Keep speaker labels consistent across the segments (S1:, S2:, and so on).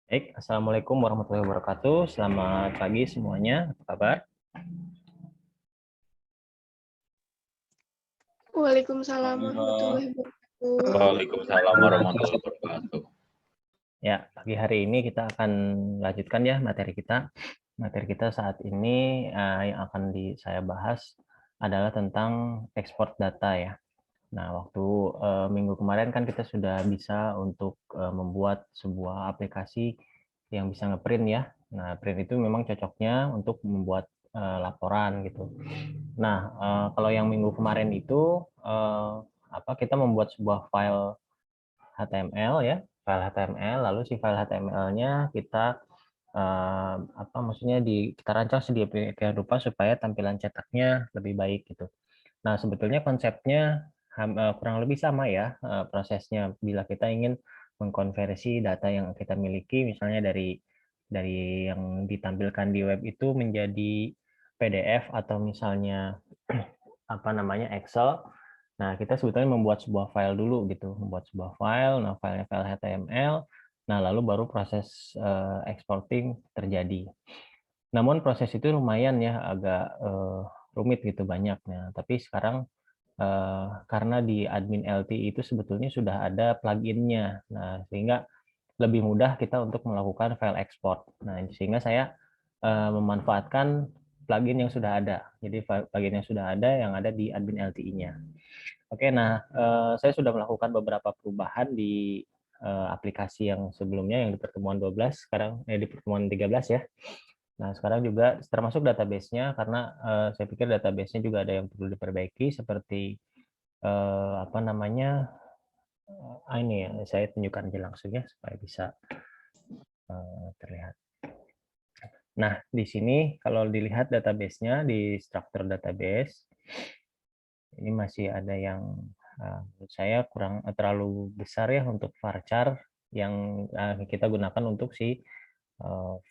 S1: Baik, Assalamualaikum warahmatullahi wabarakatuh. Selamat pagi semuanya. Apa kabar?
S2: Waalaikumsalam warahmatullahi wabarakatuh.
S3: Waalaikumsalam warahmatullahi wabarakatuh.
S1: Ya, pagi hari ini kita akan lanjutkan ya materi kita. Materi kita saat ini yang akan saya bahas adalah tentang ekspor data ya. Nah, waktu minggu kemarin kan kita sudah bisa untuk membuat sebuah aplikasi yang bisa ngeprint ya. Nah, print itu memang cocoknya untuk membuat laporan gitu. Nah, kalau yang minggu kemarin itu kita membuat sebuah file HTML ya, file HTML, lalu si file HTML-nya kita maksudnya kita rancang sedemikian rupa supaya tampilan cetaknya lebih baik gitu. Nah, sebetulnya konsepnya kurang lebih sama ya prosesnya bila kita ingin mengkonversi data yang kita miliki misalnya dari yang ditampilkan di web itu menjadi PDF atau misalnya Excel. Nah, kita sebetulnya membuat sebuah file dulu gitu, membuat sebuah file, nah filenya file HTML, nah lalu baru proses exporting terjadi. Namun proses itu lumayan ya agak rumit gitu banyaknya. Tapi sekarang karena di admin LT itu sebetulnya sudah ada pluginnya. Nah, sehingga lebih mudah kita untuk melakukan file export. Nah, sehingga saya memanfaatkan plugin yang sudah ada. Jadi plugin yang sudah ada yang ada di admin LTI-nya. Oke, nah saya sudah melakukan beberapa perubahan di aplikasi yang sebelumnya yang di pertemuan 12, sekarang di pertemuan 13 ya. Nah, sekarang juga termasuk database-nya karena saya pikir database-nya juga ada yang perlu diperbaiki seperti ini ya, saya tunjukkan aja langsung ya supaya bisa terlihat. Nah, di sini kalau dilihat database-nya di struktur database, ini masih ada yang menurut saya kurang terlalu besar ya untuk varchar yang kita gunakan untuk si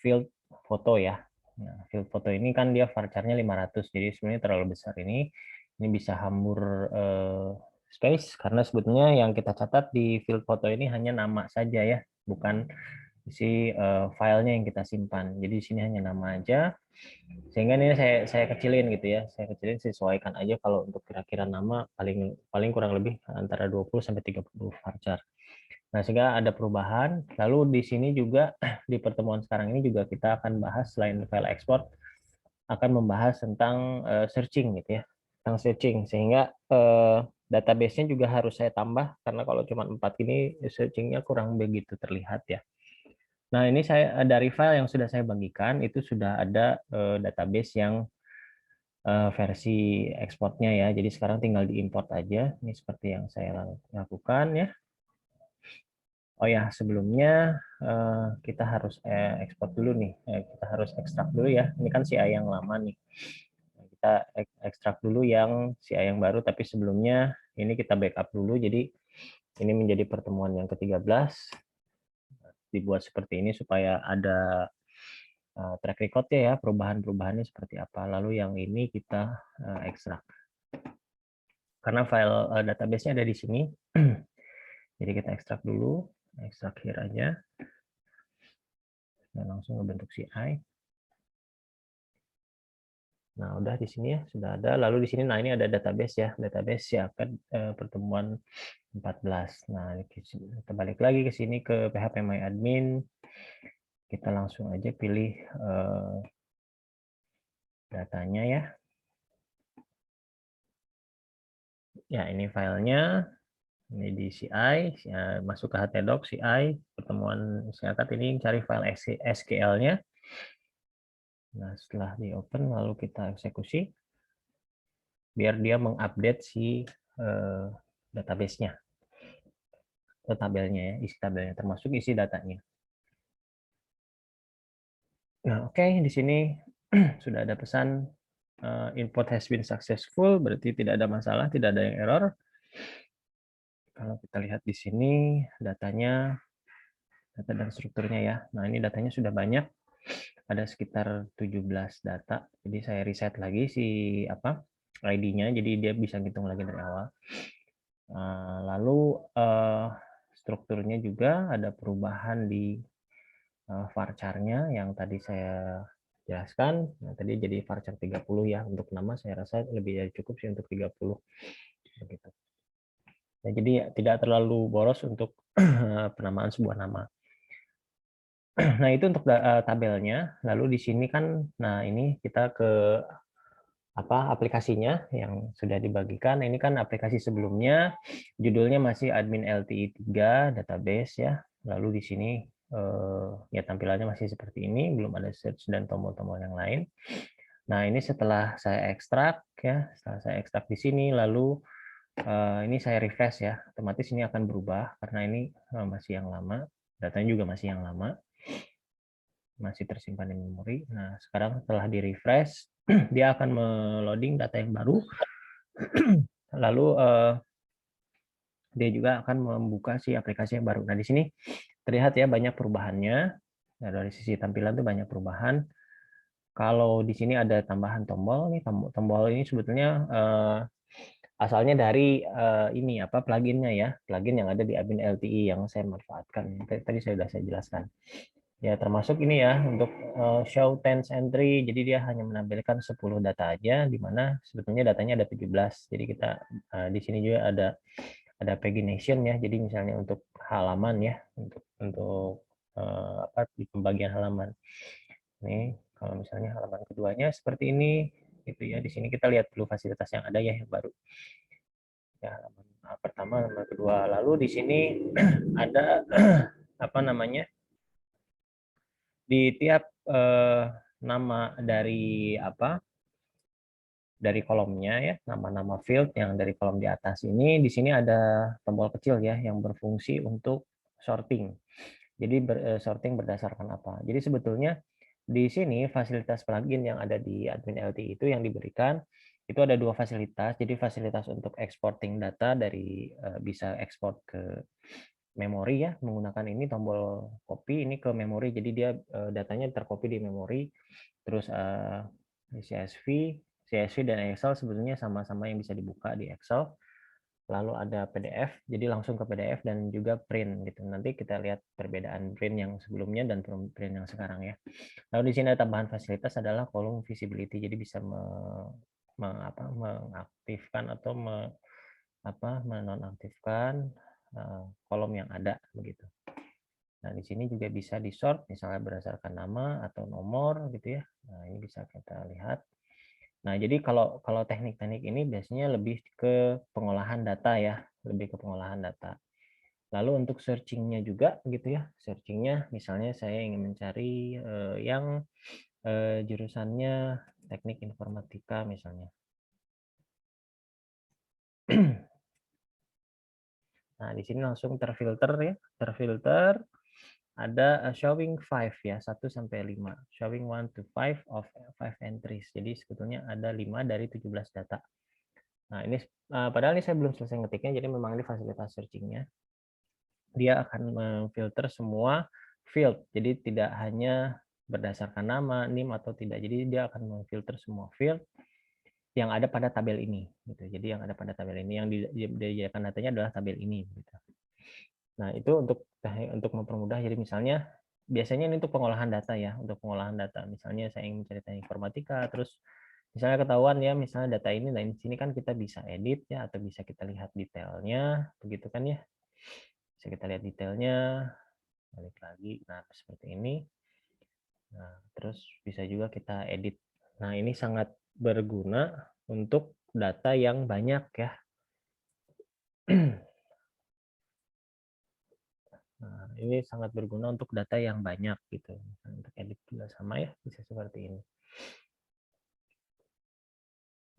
S1: field foto ya. Nah, field foto ini kan dia varcharnya 500, jadi sebenarnya terlalu besar ini bisa hambur space karena sebetulnya yang kita catat di field foto ini hanya nama saja ya, bukan si filenya yang kita simpan. Jadi di sini hanya nama aja. Sehingga ini saya kecilin gitu ya. Saya kecilin sesuaikan aja kalau untuk kira-kira nama paling paling kurang lebih antara 20 sampai 30 varchar. Nah, sehingga ada perubahan. Lalu di sini juga di pertemuan sekarang ini juga kita akan bahas selain file export akan membahas tentang searching gitu ya. Tentang searching sehingga database-nya juga harus saya tambah karena kalau cuma 4 ini searching-nya kurang begitu terlihat ya. Nah, ini saya dari file yang sudah saya bagikan itu sudah ada database yang versi ekspornya ya. Jadi sekarang tinggal diimport aja. Ini seperti yang saya lakukan ya. Oh ya, sebelumnya kita harus ekspor dulu nih. Kita harus ekstrak dulu ya. Ini kan CI yang lama nih. Kita ekstrak dulu yang CI yang baru, tapi sebelumnya ini kita backup dulu. Jadi ini menjadi pertemuan yang ke-13. Dibuat seperti ini supaya ada track record ya perubahan-perubahannya seperti apa. Lalu yang ini kita ekstrak. Karena file database-nya ada di sini. Jadi kita ekstrak dulu, ekstrak here aja. Dan langsung membentuk CI. Nah, udah di sini ya, sudah ada. Lalu di sini, nah ini ada database ya, database siapkan pertemuan 14. Nah, kita balik lagi ke sini ke phpMyAdmin. Kita langsung aja pilih datanya ya. Ya, ini filenya. Ini di CI, masuk ke htdoc, CI, pertemuan singkat ini cari file SQL-nya. Nah, setelah di open, lalu kita eksekusi, biar dia mengupdate si database-nya, tabelnya ya, isi tabelnya, termasuk isi datanya. Nah, oke, di sini sudah ada pesan import has been successful, berarti tidak ada masalah, tidak ada yang error. Kalau kita lihat di sini, datanya, data dan strukturnya ya. Nah, ini datanya sudah banyak. Ada sekitar 17 data. Jadi saya reset lagi si ID-nya, jadi dia bisa ngitung lagi dari awal. Lalu strukturnya juga ada perubahan di varchar-nya yang tadi saya jelaskan. Nah, tadi jadi varchar 30 ya untuk nama, saya rasa lebih dari cukup sih untuk 30 begitu. Nah, jadi tidak terlalu boros untuk penamaan sebuah nama. Nah, itu untuk tabelnya. Lalu di sini kan, nah ini kita ke aplikasinya yang sudah dibagikan. Ini kan aplikasi sebelumnya, judulnya masih admin LTI 3 database ya. Lalu di sini ya tampilannya masih seperti ini, belum ada search dan tombol-tombol yang lain. Nah, ini setelah saya ekstrak ya, setelah saya ekstrak di sini, lalu ini saya refresh ya, otomatis ini akan berubah karena ini masih yang lama, datanya juga masih yang lama, masih tersimpan di memori. Nah, sekarang setelah di refresh, dia akan meloading data yang baru, lalu dia juga akan membuka si aplikasi yang baru. Nah, di sini terlihat ya banyak perubahannya. Nah, dari sisi tampilan tuh banyak perubahan. Kalau di sini ada tambahan tombol, nih tombol ini sebetulnya asalnya dari ini pluginnya ya, plugin yang ada di admin LTI yang saya manfaatkan. Tadi sudah saya jelaskan. Ya, termasuk ini ya untuk show tense entry. Jadi dia hanya menampilkan 10 data aja, di mana sebetulnya datanya ada 17. Jadi kita di sini juga ada pagination ya. Jadi misalnya untuk halaman ya, untuk di pembagian halaman. Nih, kalau misalnya halaman keduanya seperti ini, gitu ya. Di sini kita lihat dulu fasilitas yang ada ya yang baru. Ya, halaman pertama, halaman kedua. Lalu di sini ada apa namanya? Di tiap nama dari dari kolomnya ya, nama-nama field yang dari kolom di atas ini, di sini ada tombol kecil ya yang berfungsi untuk sorting. Jadi sorting berdasarkan apa. Jadi sebetulnya di sini fasilitas plugin yang ada di admin LTI itu yang diberikan itu ada 2 fasilitas. Jadi fasilitas untuk exporting data dari bisa ekspor ke memori ya, menggunakan ini tombol copy ini ke memori. Jadi dia datanya tercopy di memori. Terus CSV dan Excel sebetulnya sama-sama yang bisa dibuka di Excel. Lalu ada PDF, jadi langsung ke PDF dan juga print gitu. Nanti kita lihat perbedaan print yang sebelumnya dan print yang sekarang ya. Lalu di sini ada tambahan fasilitas adalah kolom visibility, jadi bisa mengaktifkan atau menonaktifkan kolom yang ada begitu. Nah, di sini juga bisa di sort misalnya berdasarkan nama atau nomor gitu ya. Nah, ini bisa kita lihat. Nah, jadi kalau teknik-teknik ini biasanya lebih ke pengolahan data ya, lebih ke pengolahan data. Lalu untuk searching-nya juga gitu ya, searching-nya misalnya saya ingin mencari yang jurusannya teknik informatika misalnya. Nah, di sini langsung terfilter ya, terfilter ada showing 5 ya, 1 sampai 5. Showing 1 to 5 of 5 entries. Jadi sebetulnya ada 5 dari 17 data. Nah, ini padahal ini saya belum selesai ngetiknya, jadi memang ini fasilitas searching-nya. Dia akan memfilter semua field. Jadi tidak hanya berdasarkan nama, NIM atau tidak. Jadi dia akan memfilter semua field yang ada pada tabel ini gitu. Jadi yang ada pada tabel ini yang dijadikan datanya adalah tabel ini gitu. Nah, itu untuk mempermudah. Jadi misalnya biasanya ini untuk pengolahan data ya, untuk pengolahan data. Misalnya saya ingin mencari teknik informatika, terus misalnya ketahuan ya, misalnya data ini, nah di sini kan kita bisa edit ya, atau bisa kita lihat detailnya, begitu kan ya. Bisa kita lihat detailnya, balik lagi, nah seperti ini. Nah, terus bisa juga kita edit. Nah, ini sangat berguna untuk data yang banyak ya. Nah, ini sangat berguna untuk data yang banyak gitu. Untuk edit juga sama ya, bisa seperti ini.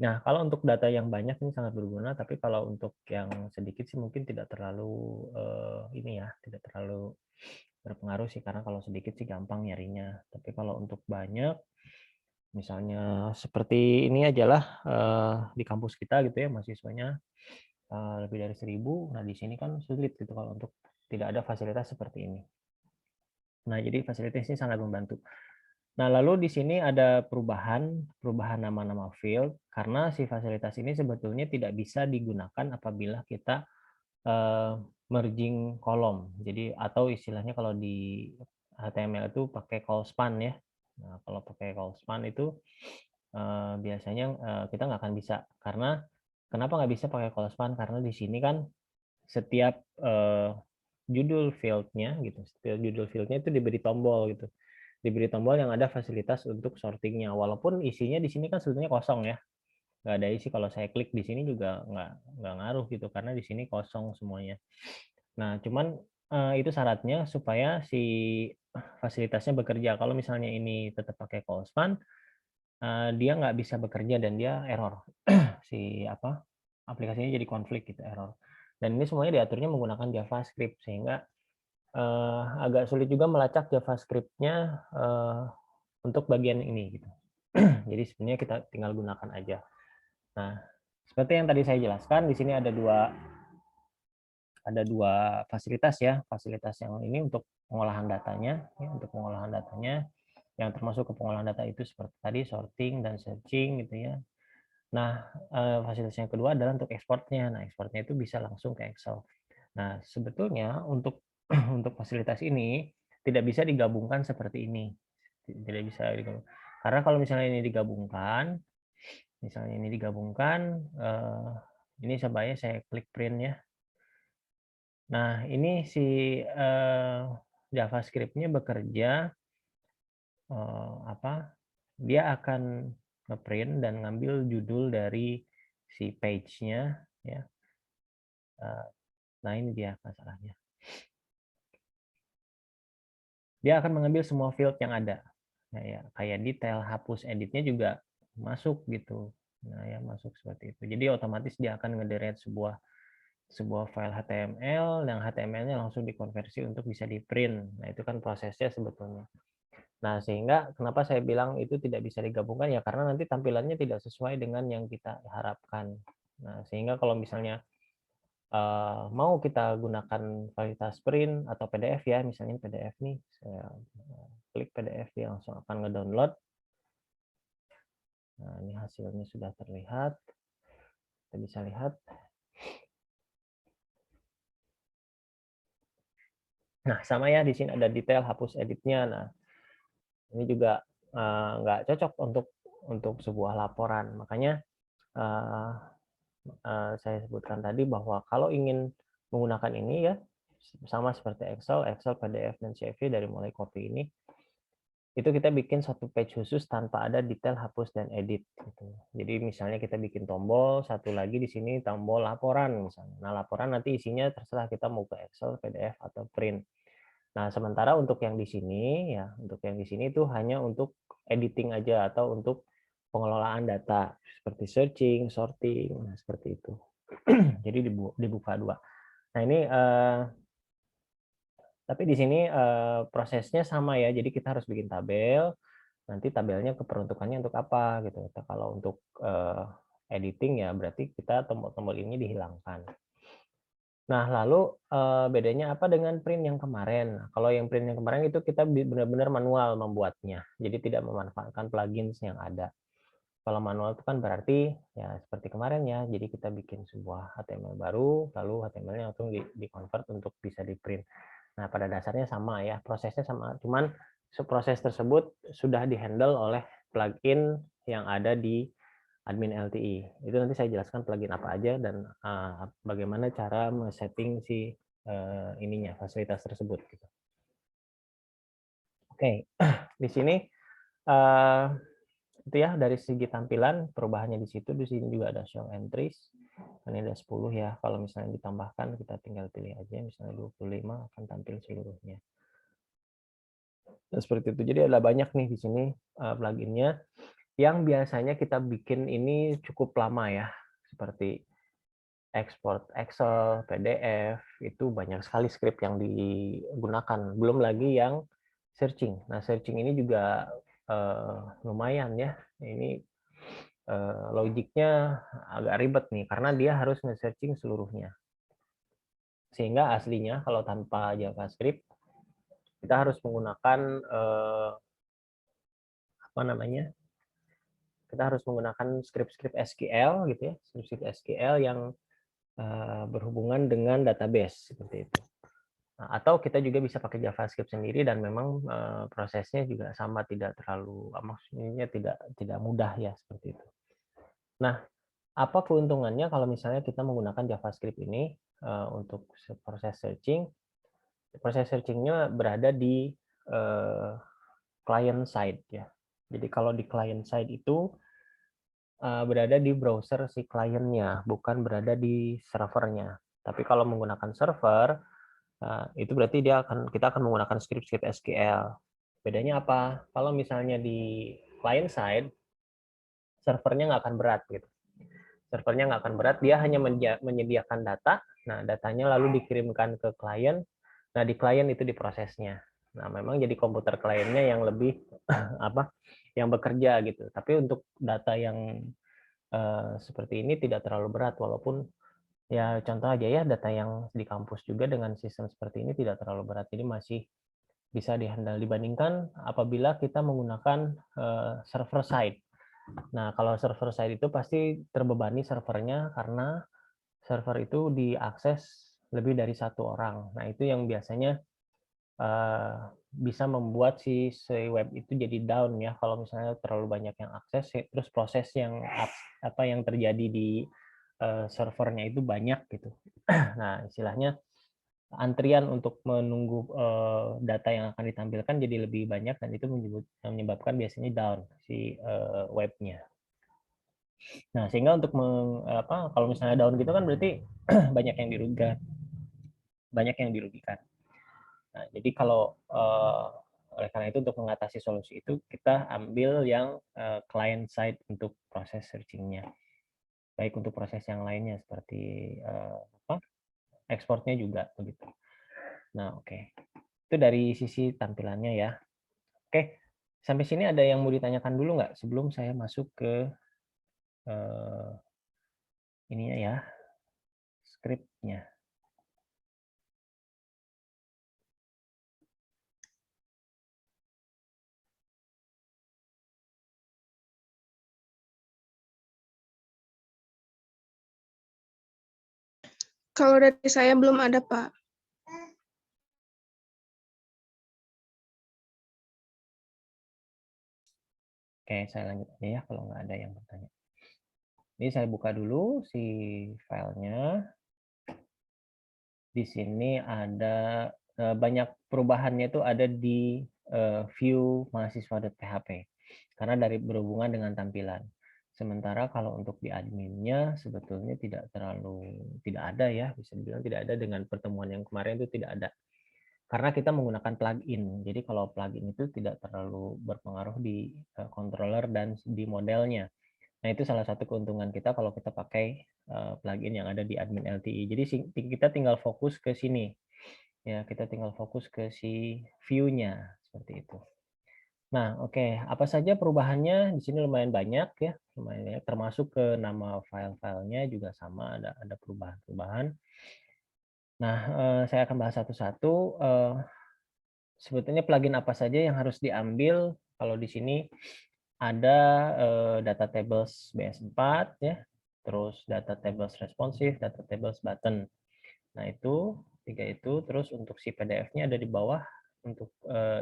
S1: Nah, kalau untuk data yang banyak ini sangat berguna, tapi kalau untuk yang sedikit sih mungkin tidak terlalu ini ya, tidak terlalu berpengaruh sih, karena kalau sedikit sih gampang nyarinya. Tapi kalau untuk banyak, misalnya seperti ini aja lah di kampus kita gitu ya, mahasiswanya lebih dari 1000. Nah, di sini kan sulit gitu kalau untuk tidak ada fasilitas seperti ini. Nah, jadi fasilitas ini sangat membantu. Nah, lalu di sini ada perubahan nama-nama field, karena si fasilitas ini sebetulnya tidak bisa digunakan apabila kita merging kolom. Jadi atau istilahnya kalau di HTML itu pakai call span ya. Nah, kalau pakai call span itu biasanya kita nggak akan bisa. Karena kenapa nggak bisa pakai call span? Karena di sini kan setiap judul field-nya gitu, setiap judul field-nya itu diberi tombol gitu. Diberi tombol yang ada fasilitas untuk sortingnya. Walaupun isinya di sini kan sebetulnya kosong ya. Nggak ada isi. Kalau saya klik di sini juga nggak ngaruh gitu, karena di sini kosong semuanya. Nah, cuman itu syaratnya supaya si fasilitasnya bekerja. Kalau misalnya ini tetap pakai call span, dia nggak bisa bekerja dan dia error. Si aplikasinya jadi konflik gitu, error. Dan ini semuanya diaturnya menggunakan JavaScript, sehingga agak sulit juga melacak JavaScript-nya untuk bagian ini gitu. Jadi sebenarnya kita tinggal gunakan aja. Nah, seperti yang tadi saya jelaskan, di sini ada dua fasilitas ya. Fasilitas yang ini untuk pengolahan datanya, ya, untuk pengolahan datanya, yang termasuk ke pengolahan data itu seperti tadi sorting dan searching gitu ya. Nah, fasilitas yang kedua adalah untuk ekspornya. Nah, ekspornya itu bisa langsung ke Excel. Nah, sebetulnya untuk untuk fasilitas ini tidak bisa digabungkan seperti ini. Tidak bisa digabungkan. Karena kalau misalnya ini digabungkan, ini sebaiknya saya klik print ya. Nah, ini si JavaScript-nya bekerja dia akan ngeprint dan ngambil judul dari si page-nya ya. Nah, ini dia masalahnya. Dia akan mengambil semua field yang ada. Nah, ya, kayak detail, hapus, editnya juga masuk gitu. Nah, ya masuk seperti itu. Jadi otomatis dia akan ngederate sebuah file HTML, yang HTML-nya langsung dikonversi untuk bisa di print. Nah, itu kan prosesnya sebetulnya. Nah, sehingga kenapa saya bilang itu tidak bisa digabungkan ya karena nanti tampilannya tidak sesuai dengan yang kita harapkan. Nah, sehingga kalau misalnya mau kita gunakan fasilitas print atau PDF ya, misalnya PDF nih, saya klik PDF dia langsung akan ngedownload. Nah, ini hasilnya sudah terlihat. Kita bisa lihat. Nah, sama ya, di sini ada detail, hapus editnya. Nah, ini juga nggak cocok untuk sebuah laporan. Makanya saya sebutkan tadi bahwa kalau ingin menggunakan ini ya, sama seperti Excel, PDF, dan CV dari mulai copy ini, itu kita bikin satu page khusus tanpa ada detail hapus dan edit gitu. Jadi misalnya kita bikin tombol, satu lagi di sini tombol laporan misalnya. Nah, laporan nanti isinya terserah kita mau ke Excel, PDF atau print. Nah, sementara untuk yang di sini ya, untuk yang di sini itu hanya untuk editing aja atau untuk pengelolaan data seperti searching, sorting, nah seperti itu. Jadi dibuka dua. Nah, ini tapi di sini prosesnya sama ya. Jadi kita harus bikin tabel. Nanti tabelnya keperuntukannya untuk apa gitu. Kalau untuk editing ya berarti kita tombol-tombol ini dihilangkan. Nah, lalu bedanya apa dengan print yang kemarin? Nah, kalau yang print yang kemarin itu kita benar-benar manual membuatnya. Jadi tidak memanfaatkan plugins yang ada. Kalau manual itu kan berarti ya seperti kemarin ya. Jadi kita bikin sebuah HTML baru, lalu HTML-nya langsung di-convert untuk bisa di-print. Nah, pada dasarnya sama ya, prosesnya sama. Cuman proses tersebut sudah dihandle oleh plugin yang ada di admin LTI. Itu nanti saya jelaskan plugin apa aja dan bagaimana cara men-setting si ininya, fasilitas tersebut. Gitu. Oke, di sini itu ya dari segi tampilan perubahannya di situ. Di sini juga ada show entries. Ini ada 10 ya. Kalau misalnya ditambahkan kita tinggal pilih aja, misalnya 25 akan tampil seluruhnya. Nah, seperti itu. Jadi ada banyak nih di sini pluginnya yang biasanya kita bikin ini cukup lama ya. Seperti export Excel, PDF, itu banyak sekali script yang digunakan. Belum lagi yang searching. Nah, searching ini juga lumayan ya. Ini logiknya agak ribet nih, karena dia harus nge-searching seluruhnya. Sehingga aslinya kalau tanpa JavaScript, kita harus menggunakan kita harus menggunakan script-script SQL gitu ya, script SQL yang berhubungan dengan database seperti itu. Nah, atau kita juga bisa pakai JavaScript sendiri dan memang prosesnya juga sama, tidak terlalu maksudnya tidak mudah ya seperti itu. Nah, apa keuntungannya kalau misalnya kita menggunakan JavaScript ini untuk proses searching? Proses searching-nya berada di client side ya. Jadi kalau di client side itu berada di browser si kliennya, bukan berada di servernya. Tapi kalau menggunakan server, itu berarti kita akan menggunakan script SQL. Bedanya apa? Kalau misalnya di client side, servernya nggak akan berat gitu. Servernya nggak akan berat, dia hanya menyediakan data. Nah, datanya lalu dikirimkan ke klien. Nah, di klien itu diprosesnya. Nah, memang jadi komputer kliennya yang lebih yang bekerja gitu. Tapi untuk data yang seperti ini tidak terlalu berat, walaupun ya contoh aja ya, data yang di kampus juga dengan sistem seperti ini tidak terlalu berat, jadi masih bisa dihandle dibandingkan apabila kita menggunakan server side. Nah, kalau server side itu pasti terbebani servernya karena server itu diakses lebih dari satu orang. Nah, itu yang biasanya bisa membuat si web itu jadi down ya kalau misalnya terlalu banyak yang akses, terus proses yang terjadi di servernya itu banyak gitu. Nah, istilahnya antrian untuk menunggu data yang akan ditampilkan jadi lebih banyak dan itu menyebabkan biasanya down si webnya. Nah, sehingga untuk kalau misalnya down gitu kan berarti banyak yang dirugikan. Nah, jadi kalau oleh karena itu untuk mengatasi solusi itu kita ambil yang client side untuk proses searching-nya. Baik untuk proses yang lainnya seperti ekspornya juga begitu. Nah, oke. Itu dari sisi tampilannya ya. Oke, sampai sini ada yang mau ditanyakan dulu nggak sebelum saya masuk ke ininya ya, skripnya.
S2: Kalau dari saya belum ada, Pak.
S1: Oke, saya lanjut aja ya kalau nggak ada yang bertanya. Ini saya buka dulu si filenya. Di sini ada banyak perubahannya itu ada di view mahasiswa.php karena dari berhubungan dengan tampilan. Sementara kalau untuk di adminnya sebetulnya tidak ada ya, bisa dibilang tidak ada. Dengan pertemuan yang kemarin itu tidak ada. Karena kita menggunakan plugin. Jadi kalau plugin itu tidak terlalu berpengaruh di controller dan di modelnya. Nah, itu salah satu keuntungan kita kalau kita pakai plugin yang ada di admin LTI. Jadi kita tinggal fokus ke sini. Ya, kita tinggal fokus ke si view-nya seperti itu. Nah, oke, apa saja perubahannya? Di sini lumayan banyak ya, lumayan banyak, termasuk ke nama file-filenya juga sama ada perubahan-perubahan. Nah, saya akan bahas satu-satu. Sebetulnya plugin apa saja yang harus diambil? Kalau di sini ada data tables BS4 ya, terus data tables responsive, data tables button. Nah, itu tiga itu. Terus untuk si PDF-nya ada di bawah. Untuk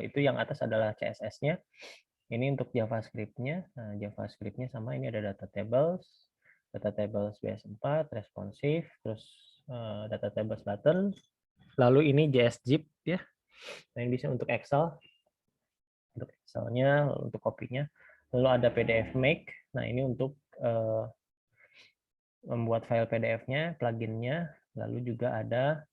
S1: itu yang atas adalah CSS-nya. Ini untuk JavaScript-nya. Nah, JavaScript-nya sama, ini ada data tables BS4, responsive, terus data tables button. Lalu ini JS-zip ya. Nah, ini bisa untuk Excel. Untuk Excel-nya, untuk kopinya. Lalu ada PDF Make. Nah, ini untuk membuat file PDF-nya, plugin-nya. Lalu juga ada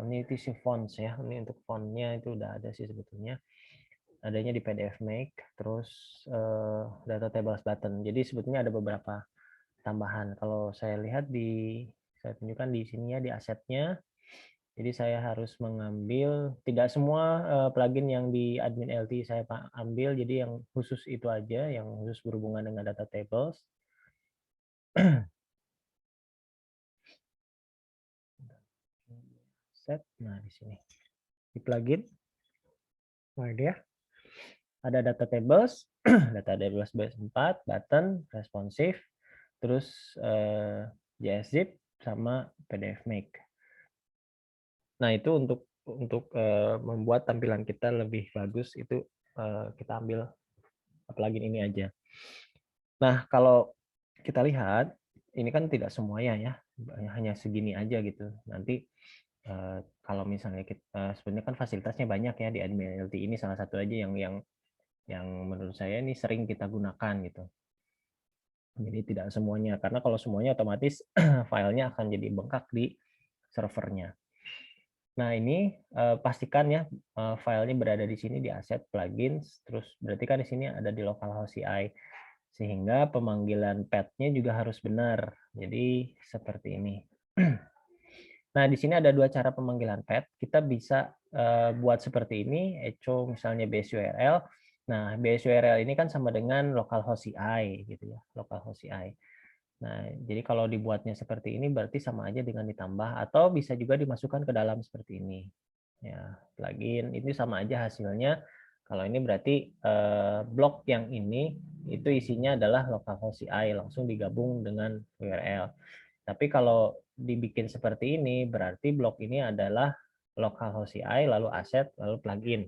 S1: ini si fonts ya. Ini untuk font-nya itu udah ada sih sebetulnya. Adanya di PDF Make. Terus data tables button. Jadi sebetulnya ada beberapa tambahan. Kalau saya lihat saya tunjukkan di sini ya, di asetnya. Jadi saya harus mengambil, tidak semua plugin yang di admin LT saya ambil, jadi yang khusus itu aja, yang khusus berhubungan dengan data tables. Set, nah di sini. Di plugin, nah dia ada data tables, data tables BS4, button, responsive, terus JSZip, sama PDF Make. Nah, itu untuk membuat tampilan kita lebih bagus itu kita ambil plugin ini aja. Nah, kalau kita lihat ini kan tidak semuanya ya, hanya segini aja gitu. Nanti kalau misalnya kita sebenarnya kan fasilitasnya banyak ya di admin LT ini, salah satu aja yang menurut saya ini sering kita gunakan gitu. Jadi tidak semuanya, karena kalau semuanya otomatis filenya akan jadi bengkak di servernya. Nah, ini pastikan ya filenya berada di sini di aset plugins, terus berarti kan di sini ada di localhost CI, sehingga pemanggilan path-nya juga harus benar. Jadi seperti ini. Nah, di sini ada dua cara pemanggilan path. Kita bisa buat seperti ini, echo misalnya base URL. Nah, base URL ini kan sama dengan localhost CI gitu ya, localhost CI. Nah, jadi kalau dibuatnya seperti ini berarti sama aja dengan ditambah, atau bisa juga dimasukkan ke dalam seperti ini. Ya, plugin ini sama aja hasilnya. Kalau ini berarti blok yang ini itu isinya adalah localhost CI, langsung digabung dengan URL. Tapi kalau dibikin seperti ini berarti blok ini adalah localhost CI, lalu aset, lalu plugin.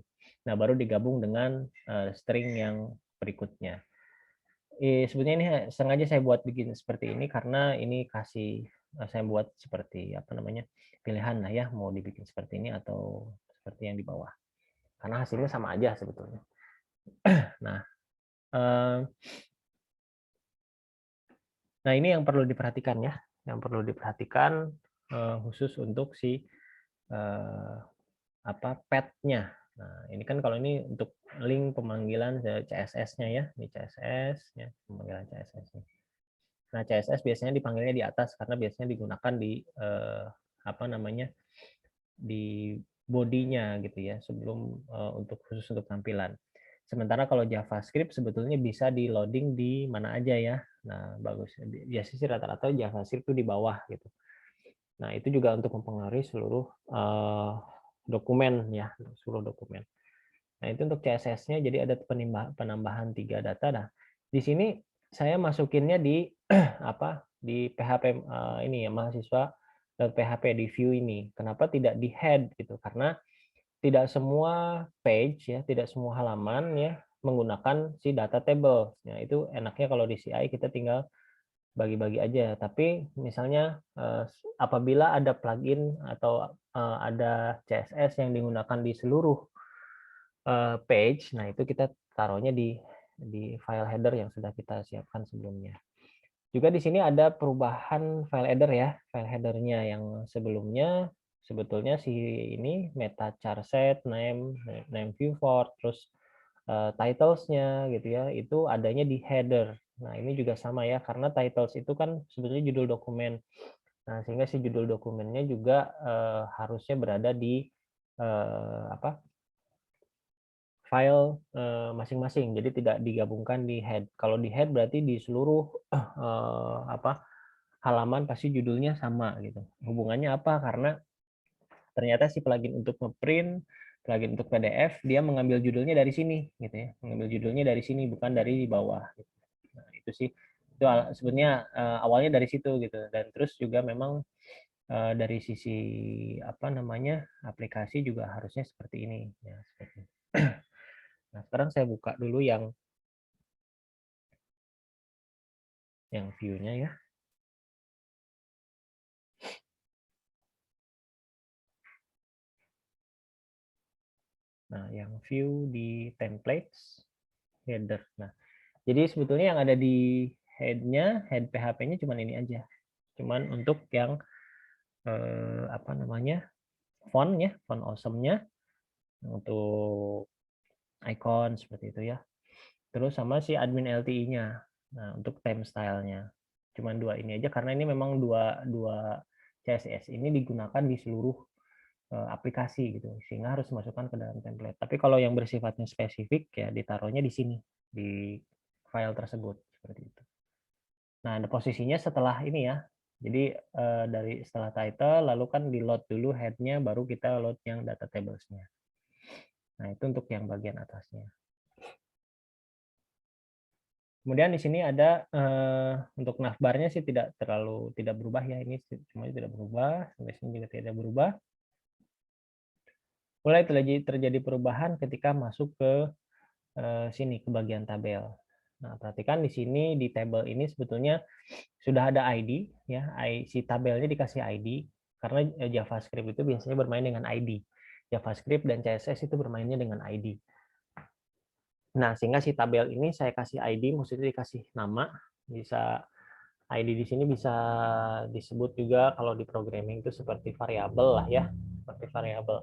S1: Nah, baru digabung dengan string yang berikutnya. Sebenarnya ini sengaja saya buat bikin seperti ini karena ini kasih saya buat seperti apa namanya pilihan lah ya, mau dibikin seperti ini atau seperti yang di bawah, karena hasilnya sama aja sebetulnya. Nah, nah ini yang perlu diperhatikan ya, yang perlu diperhatikan khusus untuk si apa path-nya. Nah, ini kan kalau ini untuk link pemanggilan CSS-nya ya, di CSS ya, pemanggilan CSS-nya. Nah, CSS biasanya dipanggilnya di atas karena biasanya digunakan di apa namanya di bodinya gitu ya, sebelum untuk khusus untuk tampilan. Sementara kalau JavaScript sebetulnya bisa di loading di mana aja ya. Nah, bagus. Biasanya sih rata-rata JavaScript itu di bawah gitu. Nah, itu juga untuk mempengaruhi seluruh dokumen ya, seluruh dokumen. Nah, itu untuk CSS-nya jadi ada penambahan 3 data. Nah, di sini saya masukinnya di apa? Di PHP ini ya, mahasiswa .php di view ini. Kenapa tidak di head gitu? Karena tidak semua page ya, tidak semua halaman ya menggunakan si data table. Nah, itu enaknya kalau di CI kita tinggal bagi-bagi aja. Tapi misalnya apabila ada plugin atau ada CSS yang digunakan di seluruh page, nah itu kita taruhnya di file header yang sudah kita siapkan sebelumnya. Juga di sini ada perubahan file header ya, file headernya yang sebelumnya sebetulnya si ini meta char set, name viewport, terus titles-nya gitu ya, itu adanya di header. Nah, ini juga sama ya, karena titles itu kan sebetulnya judul dokumen. Nah, sehingga si judul dokumennya juga harusnya berada di apa? File masing-masing. Jadi tidak digabungkan di head. Kalau di head berarti di seluruh apa? Halaman pasti judulnya sama gitu. Hubungannya apa? Karena ternyata si plugin untuk ngeprint, plugin untuk PDF, dia mengambil judulnya dari sini gitu ya. Mengambil judulnya dari sini bukan dari di bawah gitu. Nah, itu sih itu sebenarnya awalnya dari situ gitu. Dan terus juga memang dari sisi apa namanya? Aplikasi juga harusnya seperti ini ya, seperti ini. Nah, sekarang saya buka dulu yang view-nya ya. Nah, yang view di templates header. Nah, jadi sebetulnya yang ada di head-nya, head PHP-nya cuman ini aja. Cuman untuk yang apa namanya? Font ya, font awesome-nya untuk icon seperti itu ya. Terus sama si admin LTI-nya. Nah, untuk theme style-nya. Cuman dua ini aja karena ini memang dua CSS ini digunakan di seluruh aplikasi gitu, sehingga harus dimasukkan ke dalam template. Tapi kalau yang bersifatnya spesifik ya ditaruhnya di sini di file tersebut seperti itu. Nah, ada posisinya setelah ini ya. Jadi dari setelah title lalu kan di load dulu head-nya, baru kita load yang data tables-nya. Nah, itu untuk yang bagian atasnya. Kemudian di sini ada untuk navbar-nya sih tidak berubah ya, ini semuanya tidak berubah, sampai sini juga tidak berubah. mulai terjadi perubahan ketika masuk ke sini, ke bagian tabel. Nah, perhatikan di sini di tabel ini sebetulnya sudah ada ID, ya, si tabelnya dikasih ID, karena JavaScript itu biasanya bermain dengan ID. JavaScript dan CSS itu bermainnya dengan ID. Nah, sehingga si tabel ini saya kasih ID, maksudnya dikasih nama, bisa ID di sini bisa disebut juga kalau di programming itu seperti variabel lah ya, seperti variabel.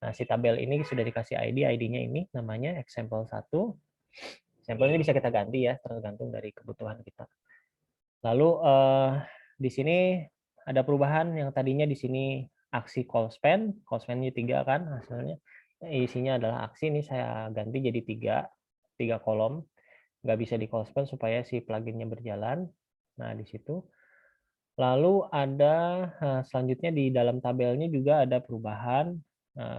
S1: Nah, si tabel ini sudah dikasih ID, ID-nya ini namanya example1. Sampel ini bisa kita ganti ya, tergantung dari kebutuhan kita. Lalu di sini ada perubahan yang tadinya di sini aksi call span, call span-nya 3 kan hasilnya. Isinya adalah aksi, ini saya ganti jadi 3 kolom. Nggak bisa di call span supaya si pluginnya berjalan. Nah, di situ. Lalu ada selanjutnya di dalam tabelnya juga ada perubahan.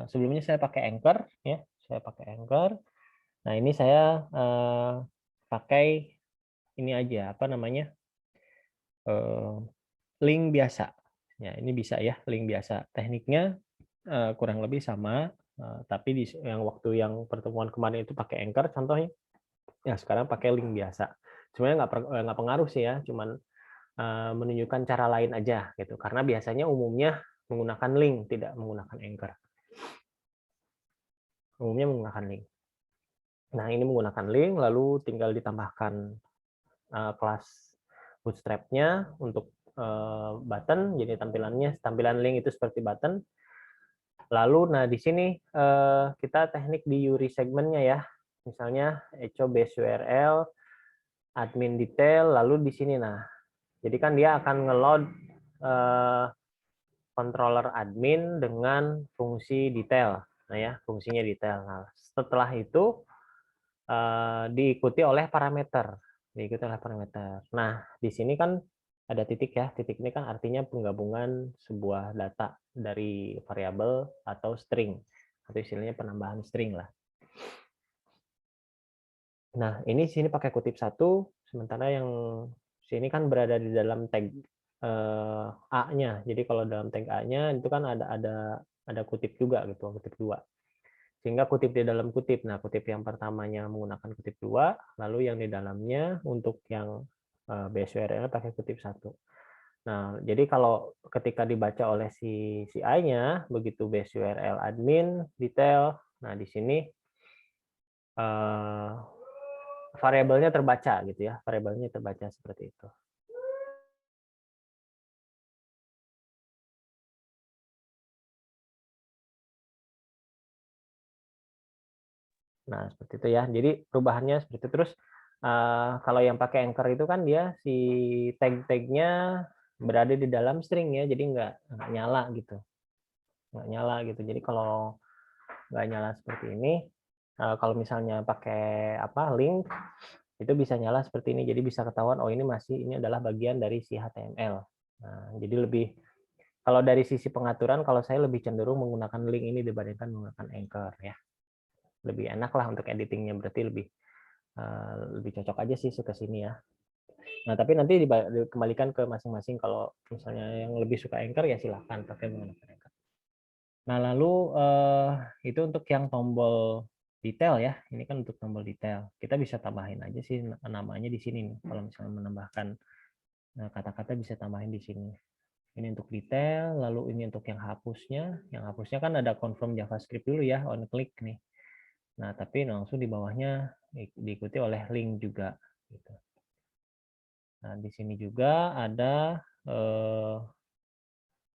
S1: Sebelumnya saya pakai Anchor ya, saya pakai Anchor. Nah, ini saya pakai ini aja, apa namanya, link biasa. Ya, ini bisa ya, link biasa. Tekniknya kurang lebih sama, tapi di yang waktu yang pertemuan kemarin itu pakai Anchor contohnya, ya sekarang pakai link biasa. Sebenarnya nggak pengaruh sih ya, cuman menunjukkan cara lain aja gitu. Karena biasanya umumnya menggunakan link, tidak menggunakan Anchor. Umumnya menggunakan link. Nah, ini menggunakan link, lalu tinggal ditambahkan kelas bootstrap-nya untuk button, jadi tampilan link itu seperti button. Lalu, nah di sini kita teknik di URI segmentnya ya, misalnya echo base URL, admin detail, lalu di sini nah, jadi kan dia akan ngeload controller admin dengan fungsi detail, nah ya fungsinya detail. Nah setelah itu diikuti oleh parameter. Nah, di sini kan ada titik ya. Titik ini kan artinya penggabungan sebuah data dari variabel atau string. Atau istilahnya penambahan string lah. Nah, ini sini pakai kutip 1, sementara yang sini kan berada di dalam tag A-nya. Jadi kalau dalam tag A-nya itu kan ada kutip juga gitu, kutip 2. Sehingga kutip di dalam kutip. Nah, kutip yang pertamanya menggunakan kutip 2, lalu yang di dalamnya untuk yang base URL pakai kutip 1. Nah, jadi kalau ketika dibaca oleh si I-nya, begitu base URL admin, detail, nah di sini variabelnya terbaca gitu ya, variabelnya terbaca seperti itu. Nah, seperti itu ya. Jadi perubahannya seperti itu. Terus kalau yang pakai Anchor itu kan dia si tag-tagnya berada di dalam string ya, jadi nggak nyala gitu. Nggak nyala gitu. Jadi kalau nggak nyala seperti ini, kalau misalnya pakai link, itu bisa nyala seperti ini. Jadi bisa ketahuan, oh ini adalah bagian dari si HTML. Nah, jadi lebih, kalau dari sisi pengaturan, kalau saya lebih cenderung menggunakan link ini dibandingkan menggunakan Anchor ya. Lebih enak lah untuk editingnya, berarti lebih cocok aja sih ke sini ya. Nah, tapi nanti dikembalikan ke masing-masing. Kalau misalnya yang lebih suka Anchor ya silahkan pakai menggunakan Anchor. Nah, lalu itu untuk yang tombol detail ya. Ini kan untuk tombol detail. Kita bisa tambahin aja sih namanya di sini nih. Kalau misalnya menambahkan kata-kata bisa tambahin di sini. Ini untuk detail, lalu ini untuk yang hapusnya. Yang hapusnya kan ada confirm JavaScript dulu ya, on click nih. Nah, tapi langsung di bawahnya diikuti oleh link juga. Gitu. Nah, di sini juga ada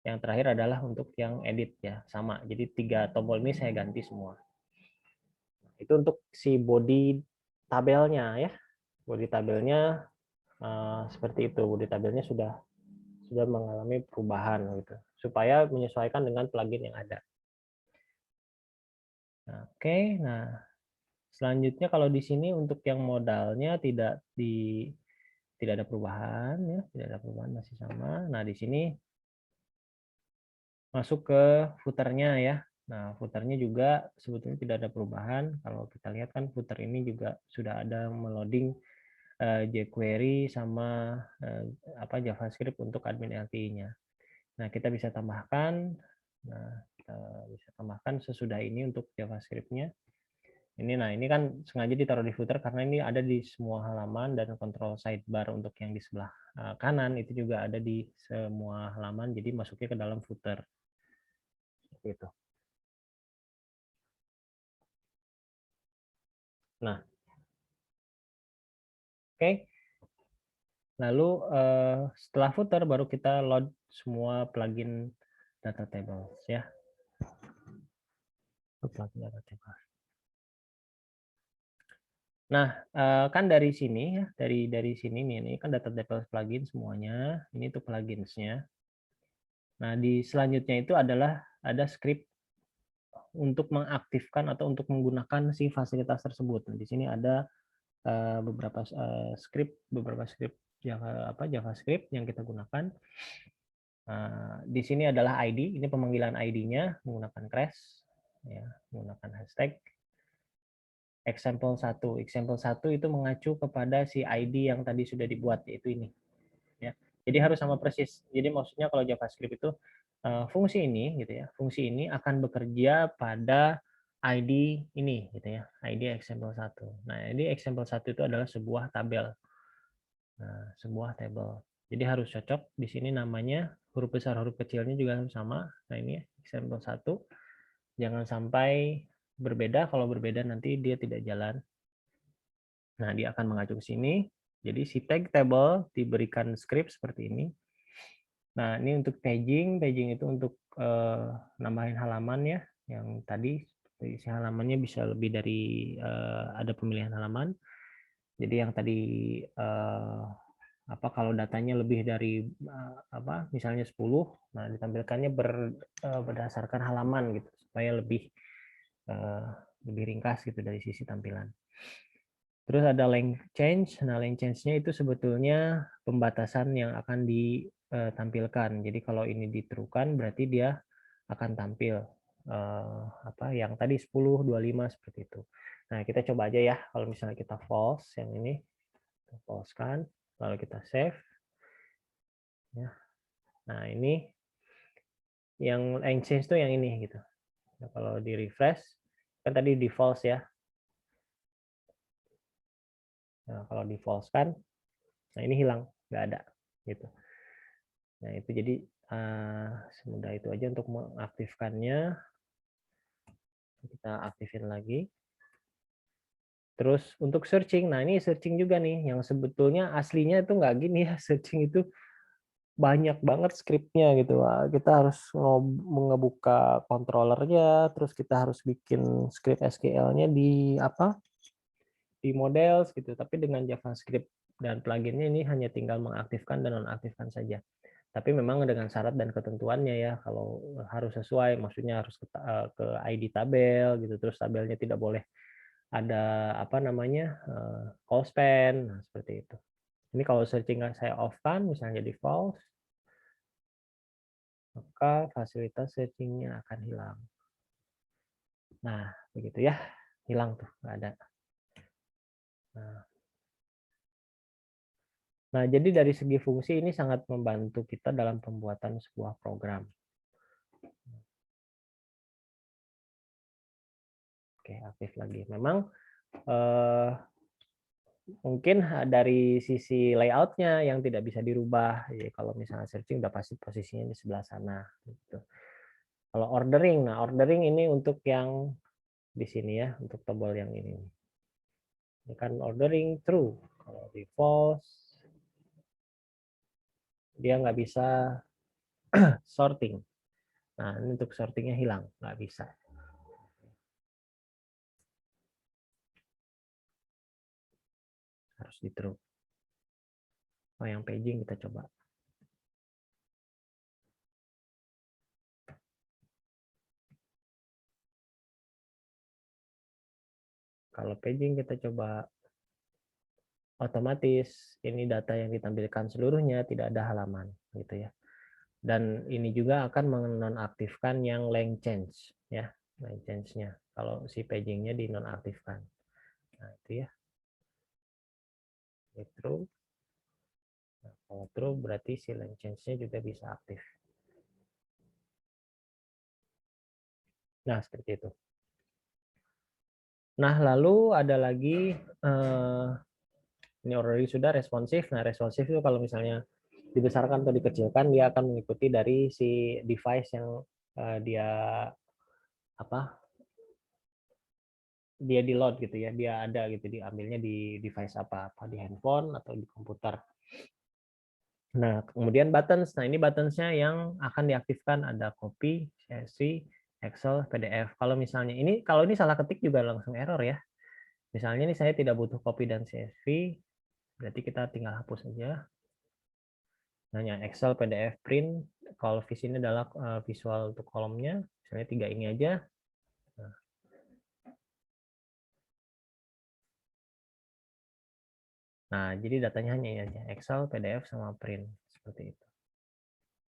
S1: yang terakhir adalah untuk yang edit ya, sama. Jadi 3 tombol ini saya ganti semua. Itu untuk si body tabelnya ya. Body tabelnya seperti itu. Body tabelnya sudah mengalami perubahan gitu, supaya menyesuaikan dengan plugin yang ada. Nah, oke, nah selanjutnya kalau di sini untuk yang modalnya tidak ada perubahan ya, tidak ada perubahan, masih sama. Nah, di sini masuk ke footernya ya. Nah, footernya juga sebetulnya tidak ada perubahan. Kalau kita lihat kan footer ini juga sudah ada meloading jQuery sama JavaScript untuk admin LTE-nya. Nah, kita bisa tambahkan. Nah, kita bisa tambahkan sesudah ini untuk JavaScript-nya. Ini kan sengaja ditaruh di footer karena ini ada di semua halaman, dan kontrol sidebar untuk yang di sebelah kanan itu juga ada di semua halaman, jadi masuknya ke dalam footer. Seperti itu. Nah, oke. Lalu setelah footer baru kita load semua plugin data tables ya. Plugin data tables. Nah, kan dari sini ya, dari sini nih, ini kan data tables plugin semuanya. Ini tuh pluginsnya. Nah, di selanjutnya itu adalah ada script untuk mengaktifkan atau untuk menggunakan si fasilitas tersebut. Nah, di sini ada beberapa script JavaScript yang kita gunakan. Di sini adalah ID, ini pemanggilan ID-nya menggunakan crash, ya, menggunakan hashtag. Example 1 itu mengacu kepada si ID yang tadi sudah dibuat, yaitu ini. Ya. Jadi harus sama persis. Jadi maksudnya kalau JavaScript itu fungsi ini gitu ya, fungsi ini akan bekerja pada ID ini gitu ya, ID example 1. Nah, ID example 1 itu adalah sebuah tabel. Nah, sebuah tabel. Jadi harus cocok di sini namanya, huruf besar huruf kecilnya juga harus sama. Nah, ini example 1. Jangan sampai berbeda, kalau berbeda nanti dia tidak jalan. Nah, dia akan mengacu ke sini. Jadi si tag table diberikan script seperti ini. Nah, ini untuk paging itu untuk nambahin halaman ya, yang tadi isi halamannya bisa lebih dari ada pemilihan halaman. Jadi yang tadi kalau datanya lebih dari misalnya 10, nah ditampilkannya berdasarkan halaman gitu supaya lebih ringkas gitu dari sisi tampilan. Terus ada length change. Nah, length change-nya itu sebetulnya pembatasan yang akan ditampilkan. Jadi kalau ini diterukan berarti dia akan tampil yang tadi 10, 25 seperti itu. Nah, kita coba aja ya kalau misalnya kita false yang ini. Kita false kan, lalu kita save. Ya. Nah, ini yang length change itu yang ini gitu. Nah, kalau di refresh kan tadi di false ya. Nah, kalau di false kan, nah ini hilang, nggak ada gitu. Nah, itu jadi semudah itu aja untuk mengaktifkannya. Kita aktifin lagi. Terus untuk searching, nah ini searching juga nih, yang sebetulnya aslinya itu nggak gini ya, searching itu banyak banget skripnya gitu. Kita harus ngebuka controllernya, terus kita harus bikin script SQL-nya di model gitu. Tapi dengan JavaScript dan pluginnya ini hanya tinggal mengaktifkan dan nonaktifkan saja. Tapi memang dengan syarat dan ketentuannya ya, kalau harus sesuai, maksudnya harus ke ID tabel gitu, terus tabelnya tidak boleh ada call span, nah, seperti itu. Ini kalau searching saya off kan, misalnya jadi false, maka fasilitas searchingnya akan hilang. Nah, begitu ya, hilang tuh, nggak ada. Nah, jadi dari segi fungsi ini sangat membantu kita dalam pembuatan sebuah program. Oke, aktif lagi. Memang mungkin dari sisi layoutnya yang tidak bisa dirubah. Jadi kalau misalnya searching udah pasti posisinya di sebelah sana. Gitu. Kalau ordering, nah ordering ini untuk yang di sini ya, untuk tombol yang ini. Ini kan ordering true. Kalau di false, dia nggak bisa sorting. Nah, ini untuk sortingnya hilang, nggak bisa. Harus di true. Oh, yang paging kita coba. Kalau paging kita coba, otomatis ini data yang ditampilkan seluruhnya tidak ada halaman gitu ya. Dan ini juga akan menonaktifkan yang length change ya, length change-nya. Kalau si paging-nya dinonaktifkan. Nah, itu ya. Ini true. Nah, kalau true berarti si length change-nya juga bisa aktif. Nah, seperti itu. Nah, lalu ada lagi ini already sudah responsif. Nah, responsif itu kalau misalnya dibesarkan atau dikecilkan, dia akan mengikuti dari si device yang dia di load gitu ya, dia ada gitu, diambilnya di device apa di handphone atau di komputer. Nah, kemudian buttons. Nah, ini buttonsnya yang akan diaktifkan, ada copy, CSV, Excel, PDF. Kalau misalnya kalau ini salah ketik juga langsung error ya. Misalnya ini saya tidak butuh copy dan CSV, berarti kita tinggal hapus saja. Hanya Excel, PDF, print. Kalau vis ini adalah visual untuk kolomnya, misalnya 3 ini aja. Nah, jadi datanya hanya ini aja, Excel, PDF, sama print. Seperti itu.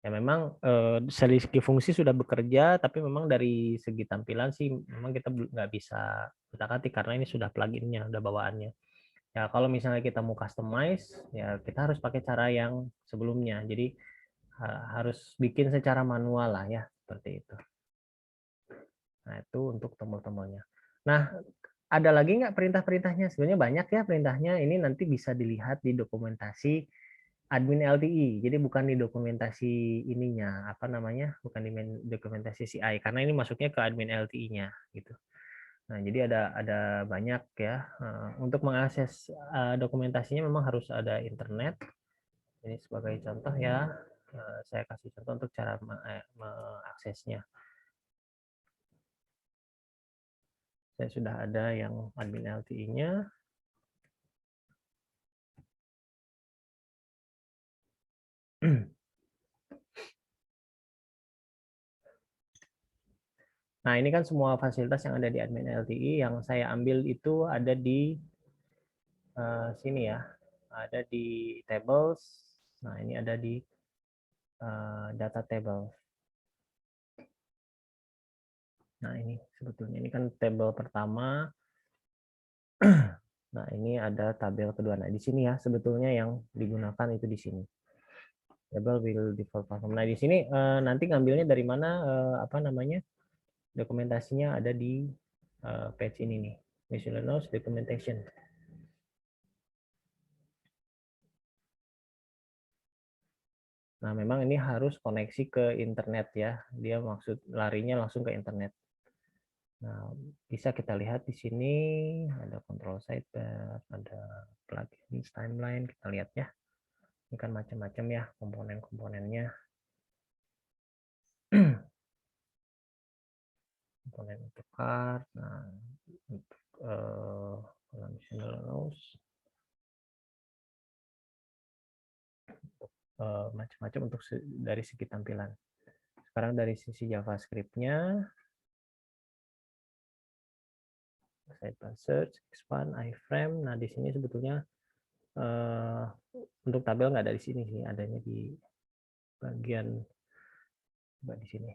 S1: Ya memang dari segi fungsi sudah bekerja, tapi memang dari segi tampilan sih memang kita nggak bisa utak-atik karena ini sudah pluginnya, udah bawaannya. Ya kalau misalnya kita mau customize, ya kita harus pakai cara yang sebelumnya. Jadi harus bikin secara manual lah ya, seperti itu. Nah itu untuk tombol-tombolnya. Nah ada lagi nggak perintah-perintahnya? Sebenarnya banyak ya perintahnya. Ini nanti bisa dilihat di dokumentasi admin LTI. Jadi bukan di dokumentasi ininya, apa namanya? Bukan di dokumentasi CI karena ini masuknya ke admin LTI-nya gitu. Nah, jadi ada banyak ya. Untuk mengakses dokumentasinya memang harus ada internet. Ini sebagai contoh ya, saya kasih contoh untuk cara mengaksesnya. Saya sudah ada yang admin LTI-nya. Nah, ini kan semua fasilitas yang ada di admin LTI yang saya ambil itu ada di sini ya. Ada di tables. Nah, ini ada di data table. Nah, ini sebetulnya ini kan tabel pertama. Nah, ini ada tabel kedua. Nah, di sini ya sebetulnya yang digunakan itu di sini. Table will default platform. Nah, di sini nanti ngambilnya dari mana apa namanya? Dokumentasinya ada di page ini nih. Miscellaneous documentation. Nah, memang ini harus koneksi ke internet ya. Dia maksud larinya langsung ke internet. Nah, bisa kita lihat di sini ada control sidebar, ada plugin timeline, kita lihat ya. Ini kan macam-macam ya komponen-komponennya. Komponen untuk card, nah untuk macam-macam untuk dari segi tampilan. Sekarang dari sisi JavaScript-nya, sidebar search, expand, iframe. Nah di sini sebetulnya untuk tabel nggak ada di sini sih, adanya di bagian di sini.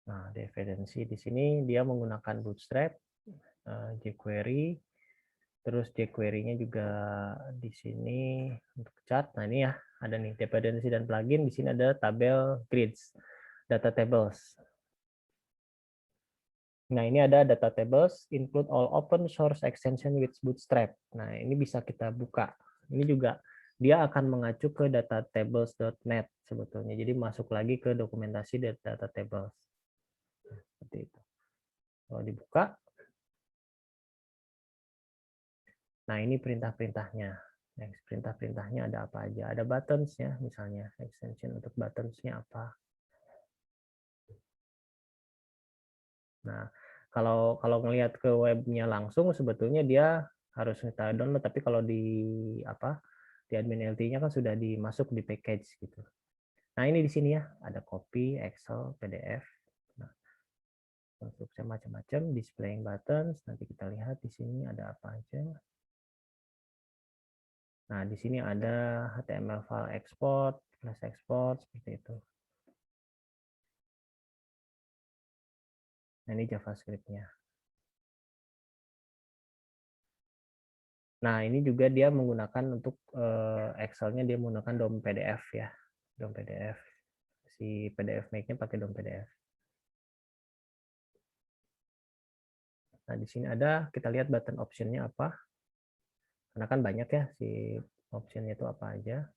S1: Nah, dependensi di sini dia menggunakan Bootstrap, jQuery, terus jQuery-nya juga di sini untuk chart. Nah, ini ya, ada nih dependensi dan plugin. Di sini ada tabel grids, data tables. Nah, ini ada data tables, include all open source extension with Bootstrap. Nah, ini bisa kita buka. Ini juga dia akan mengacu ke datatables.net sebetulnya. Jadi masuk lagi ke dokumentasi data tables. Seperti itu. Kalau dibuka, nah ini perintah-perintahnya. Perintah-perintahnya ada apa aja? Ada buttons ya, misalnya extension untuk buttons-nya apa. Nah, kalau ngelihat ke webnya langsung sebetulnya dia harus kita download, tapi kalau di admin LT-nya kan sudah dimasuk di package gitu. Nah, ini di sini ya, ada copy, Excel, PDF. Nah, konstruksi macam-macam, displaying buttons, nanti kita lihat di sini ada apa aja. Nah, di sini ada HTML file export, flash export, seperti itu. Nah, ini JavaScript-nya. Nah, ini juga dia menggunakan untuk Excel-nya dia menggunakan DOM PDF ya. DOM PDF. si PDF Make-nya pakai DOM PDF. Nah, di sini ada, kita lihat button option-nya apa. Karena kan banyak ya si option-nya itu apa aja.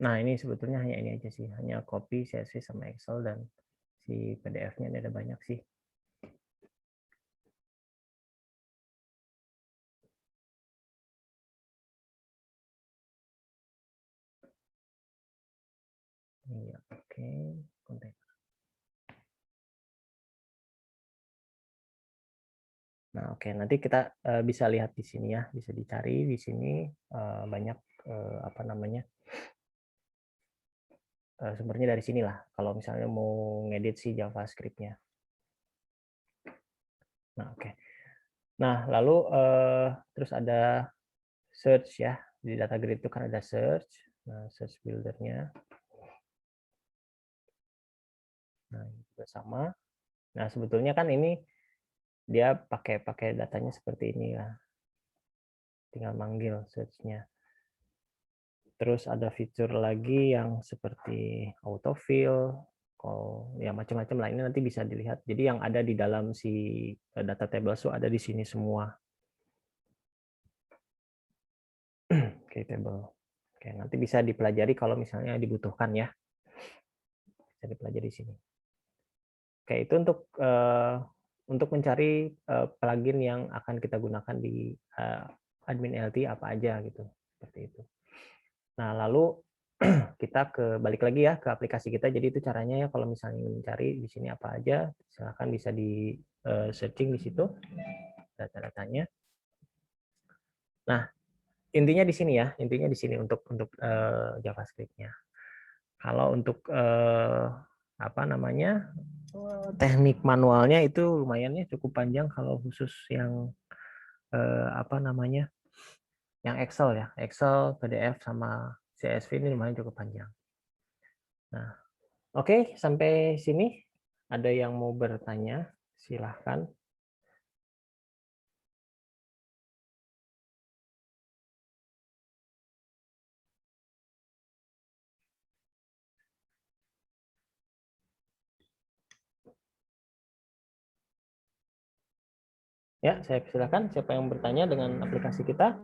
S1: Nah, ini sebetulnya hanya ini aja sih, hanya copy CSV sama Excel dan si PDF-nya ini ada banyak sih. Iya, oke. Konten. Nah, oke, nanti kita bisa lihat di sini ya, bisa dicari di sini banyak apa namanya sumbernya dari sinilah. Kalau misalnya mau ngedit si JavaScript-nya. Nah, oke. Nah, lalu terus ada search ya. Di data grid itu kan ada search. Nah, search builder-nya. Nah, ini juga sama. Nah, sebetulnya kan ini dia pakai datanya seperti ini ya. Tinggal manggil search-nya. Terus ada fitur lagi yang seperti autofill, ya macam-macam lah. Ini nanti bisa dilihat. Jadi yang ada di dalam si data table itu ada di sini semua. Oke, table. Oke, nanti bisa dipelajari kalau misalnya dibutuhkan ya. Bisa dipelajari di sini. Oke, itu untuk mencari plugin yang akan kita gunakan di admin LT apa aja gitu. Seperti itu. Nah, lalu kita balik lagi ya ke aplikasi kita. Jadi itu caranya ya kalau misalnya ingin mencari di sini apa aja, silahkan bisa di searching di situ data-datanya. Nah, intinya di sini ya, intinya di sini untuk JavaScript-nya. Kalau untuk apa namanya teknik manualnya itu lumayan ya cukup panjang kalau khusus yang apa namanya yang Excel ya, Excel, PDF sama CSV ini lumayan cukup panjang. Nah, oke, sampai sini ada yang mau bertanya, silahkan. Ya, saya silakan. Siapa yang bertanya dengan aplikasi kita?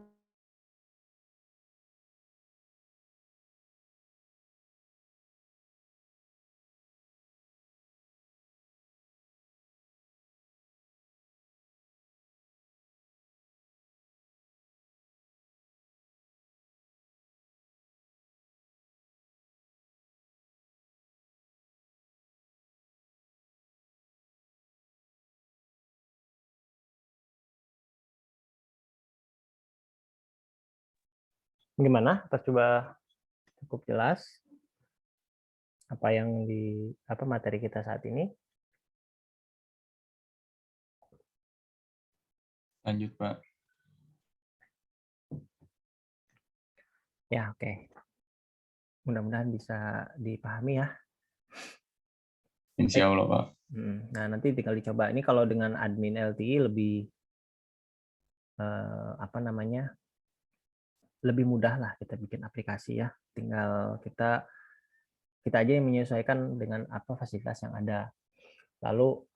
S1: Gimana? Coba cukup jelas apa yang di materi kita saat ini?
S3: Lanjut, Pak.
S1: Ya, oke. Mudah-mudahan bisa dipahami ya.
S3: Insya Allah, Pak.
S1: Nah, nanti tinggal dicoba. Ini kalau dengan admin LTI lebih apa namanya? Lebih mudah lah kita bikin aplikasi ya. Tinggal kita aja yang menyesuaikan dengan apa fasilitas yang ada. Lalu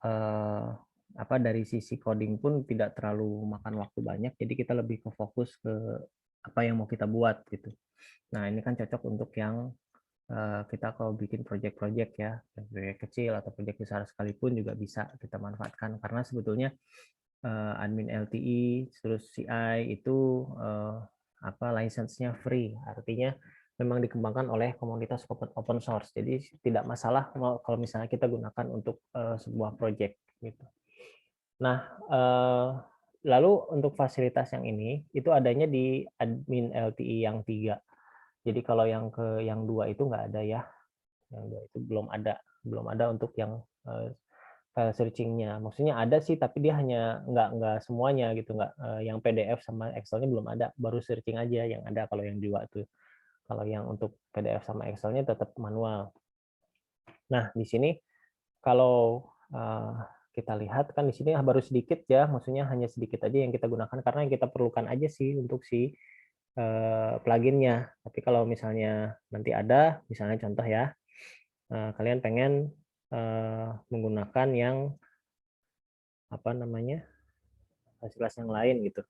S1: apa dari sisi coding pun tidak terlalu makan waktu banyak, jadi kita lebih ke fokus ke apa yang mau kita buat gitu. Nah, ini kan cocok untuk yang kita kalau bikin project-project ya, project kecil atau project besar sekalipun juga bisa kita manfaatkan karena sebetulnya admin LTI terus CI itu apa license-nya free, artinya memang dikembangkan oleh komunitas open source. Jadi tidak masalah kalau misalnya kita gunakan untuk sebuah project gitu. Nah, lalu untuk fasilitas yang ini itu adanya di admin LTI yang 3. Jadi kalau yang yang 2 itu nggak ada ya. Yang 2 itu belum ada untuk yang file searching-nya. Maksudnya ada sih, tapi dia hanya nggak semuanya gitu, nggak yang PDF sama Excel-nya belum ada, baru searching aja yang ada kalau yang 2 tuh. Kalau yang untuk PDF sama Excel-nya tetap manual. Nah, di sini kalau kita lihat kan di sini baru sedikit ya, maksudnya hanya sedikit aja yang kita gunakan karena yang kita perlukan aja sih untuk si pluginnya. Tapi kalau misalnya nanti ada, misalnya contoh ya, kalian pengen menggunakan yang apa namanya kelas yang lain gitu.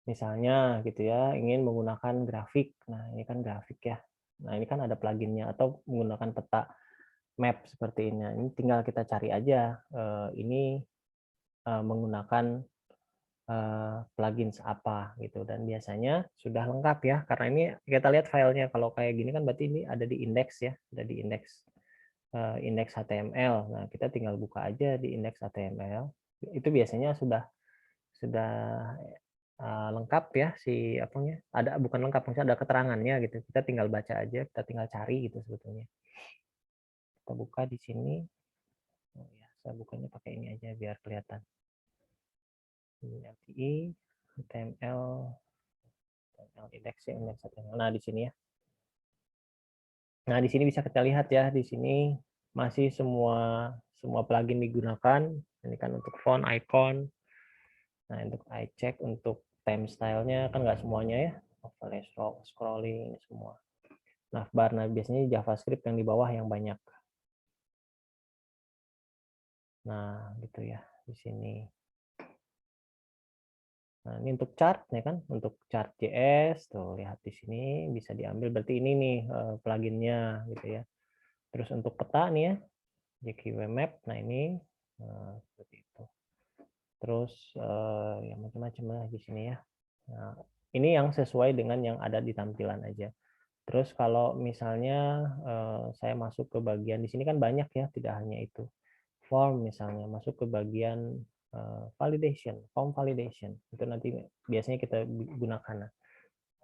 S1: Misalnya gitu ya, ingin menggunakan grafik. Nah, ini kan grafik ya. Nah, ini kan ada pluginnya atau menggunakan peta map seperti ini. Ini tinggal kita cari aja ini menggunakan plugins apa gitu, dan biasanya sudah lengkap ya, karena ini kita lihat filenya. Kalau kayak gini kan berarti ini ada di indeks ya, ada di indeks HTML. Nah, kita tinggal buka aja di indeks HTML. Itu biasanya sudah lengkap ya, si apanya, ada, bukan lengkap, maksudnya ada keterangannya gitu. Kita tinggal baca aja, kita tinggal cari gitu sebetulnya. Kita buka di sini. Oh ya, saya bukanya pakai ini aja biar kelihatan. LTE, HTML, indeks HTML. Nah, di sini ya. Nah, di sini bisa kita lihat ya, di sini masih semua plugin digunakan. Ini kan untuk font, icon. Nah, untuk iCheck, untuk theme style-nya kan nggak semuanya ya. Overlay, scrolling, semua. Navbar, nah biasanya JavaScript yang di bawah yang banyak. Nah, gitu ya di sini. Nah, ini untuk chart ya kan, untuk chart JS tuh lihat di sini bisa diambil, berarti ini nih pluginnya gitu ya. Terus untuk peta nih ya, JQuery Map, nah ini seperti itu. Terus yang macam-macam lah di sini ya. Nah, ini yang sesuai dengan yang ada di tampilan aja. Terus kalau misalnya saya masuk ke bagian di sini kan banyak ya, tidak hanya itu. Form misalnya, masuk ke bagian validation, form validation. Itu nanti biasanya kita gunakan. Nah,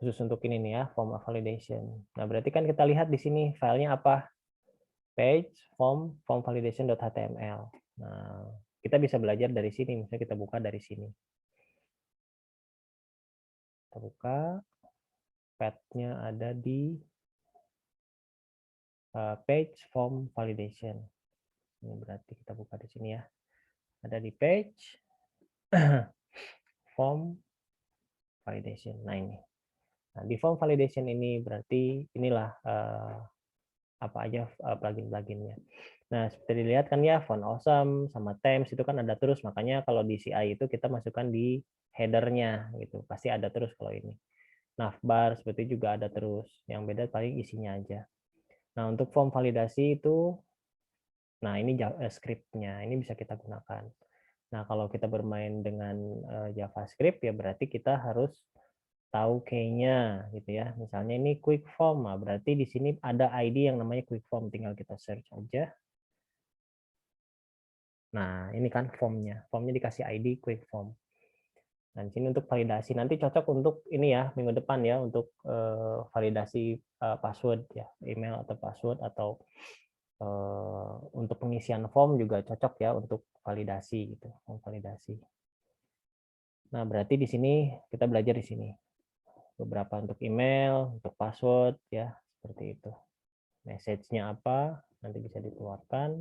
S1: khusus untuk ini nih ya, form validation. Nah, berarti kan kita lihat di sini filenya apa? Page form validation.html. Nah, kita bisa belajar dari sini, misalnya kita buka dari sini. Kita buka, path-nya ada di page form validation. Ini berarti kita buka di sini ya. Ada di page form validation. Nah, ini. Nah, di form validation ini berarti inilah apa aja plugin-pluginnya. Nah, seperti dilihat kan ya, font awesome sama themes itu kan ada terus, makanya kalau di CI itu kita masukkan di header-nya gitu. Pasti ada terus kalau ini. Navbar seperti juga ada terus. Yang beda paling isinya aja. Nah, untuk form validasi itu, nah ini script-nya, ini bisa kita gunakan. Nah, kalau kita bermain dengan JavaScript ya berarti kita harus tahu key-nya gitu ya. Misalnya ini quick form, nah berarti di sini ada ID yang namanya quick form, tinggal kita search aja. Nah, ini kan formnya. Formnya dikasih ID quick form. Nah, di sini untuk validasi nanti cocok untuk ini ya, minggu depan ya, untuk validasi password ya, email atau password, atau untuk pengisian form juga cocok ya untuk validasi gitu, validasi. Nah, berarti di sini kita belajar di sini beberapa untuk email, untuk password ya, seperti itu. Message-nya apa nanti bisa dikeluarkan.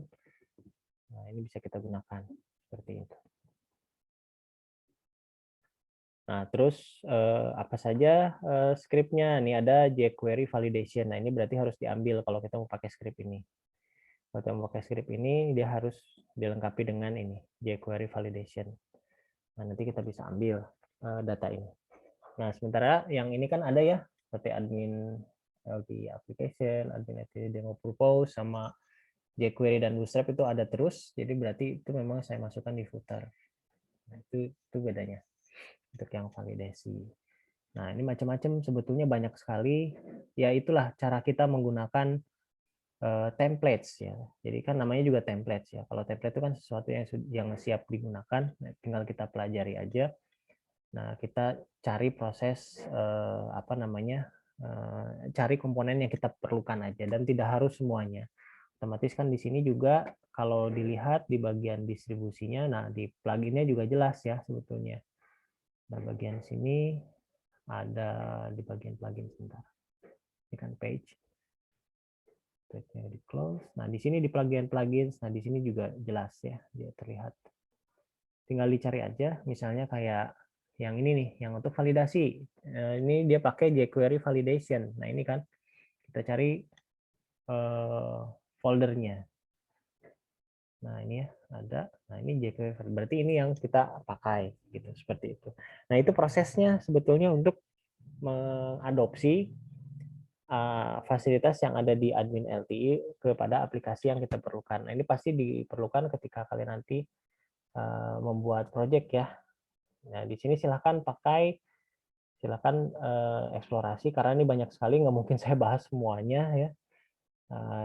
S1: Nah, ini bisa kita gunakan seperti itu. Nah, terus apa saja script-nya? Ini ada jQuery validation. Nah, ini berarti harus diambil kalau kita mau pakai script ini. Kalau kita mau pakai script ini, dia harus dilengkapi dengan ini, jQuery validation. Nah, nanti kita bisa ambil data ini. Nah, sementara yang ini kan ada ya, seperti admin LT application, admin LT demo purpose, sama jQuery dan Bootstrap itu ada terus. Jadi berarti itu memang saya masukkan di footer. Nah, itu bedanya untuk yang validasi. Nah, ini macam-macam, sebetulnya banyak sekali. Ya, itulah cara kita menggunakan templates ya. Jadi kan namanya juga templates ya. Kalau template itu kan sesuatu yang siap digunakan, tinggal kita pelajari aja. Nah, kita cari proses apa namanya cari komponen yang kita perlukan aja dan tidak harus semuanya. Otomatis kan di sini juga kalau dilihat di bagian distribusinya, nah di pluginnya juga jelas ya sebetulnya. Nah bagian sini ada di bagian plugin sebentar. Ini kan page. Page-nya di close. Nah di sini di plugins, nah di sini juga jelas ya dia terlihat. Tinggal dicari aja, misalnya kayak yang ini nih, yang untuk validasi. Ini dia pakai jQuery validation. Nah ini kan kita cari foldernya. Nah ini ya ada. Nah ini jQuery. Berarti ini yang kita pakai gitu seperti itu. Nah itu prosesnya sebetulnya untuk mengadopsi fasilitas yang ada di admin LTI kepada aplikasi yang kita perlukan. Nah ini pasti diperlukan ketika kalian nanti membuat project ya. Nah di sini silakan eksplorasi karena ini banyak sekali, nggak mungkin saya bahas semuanya ya.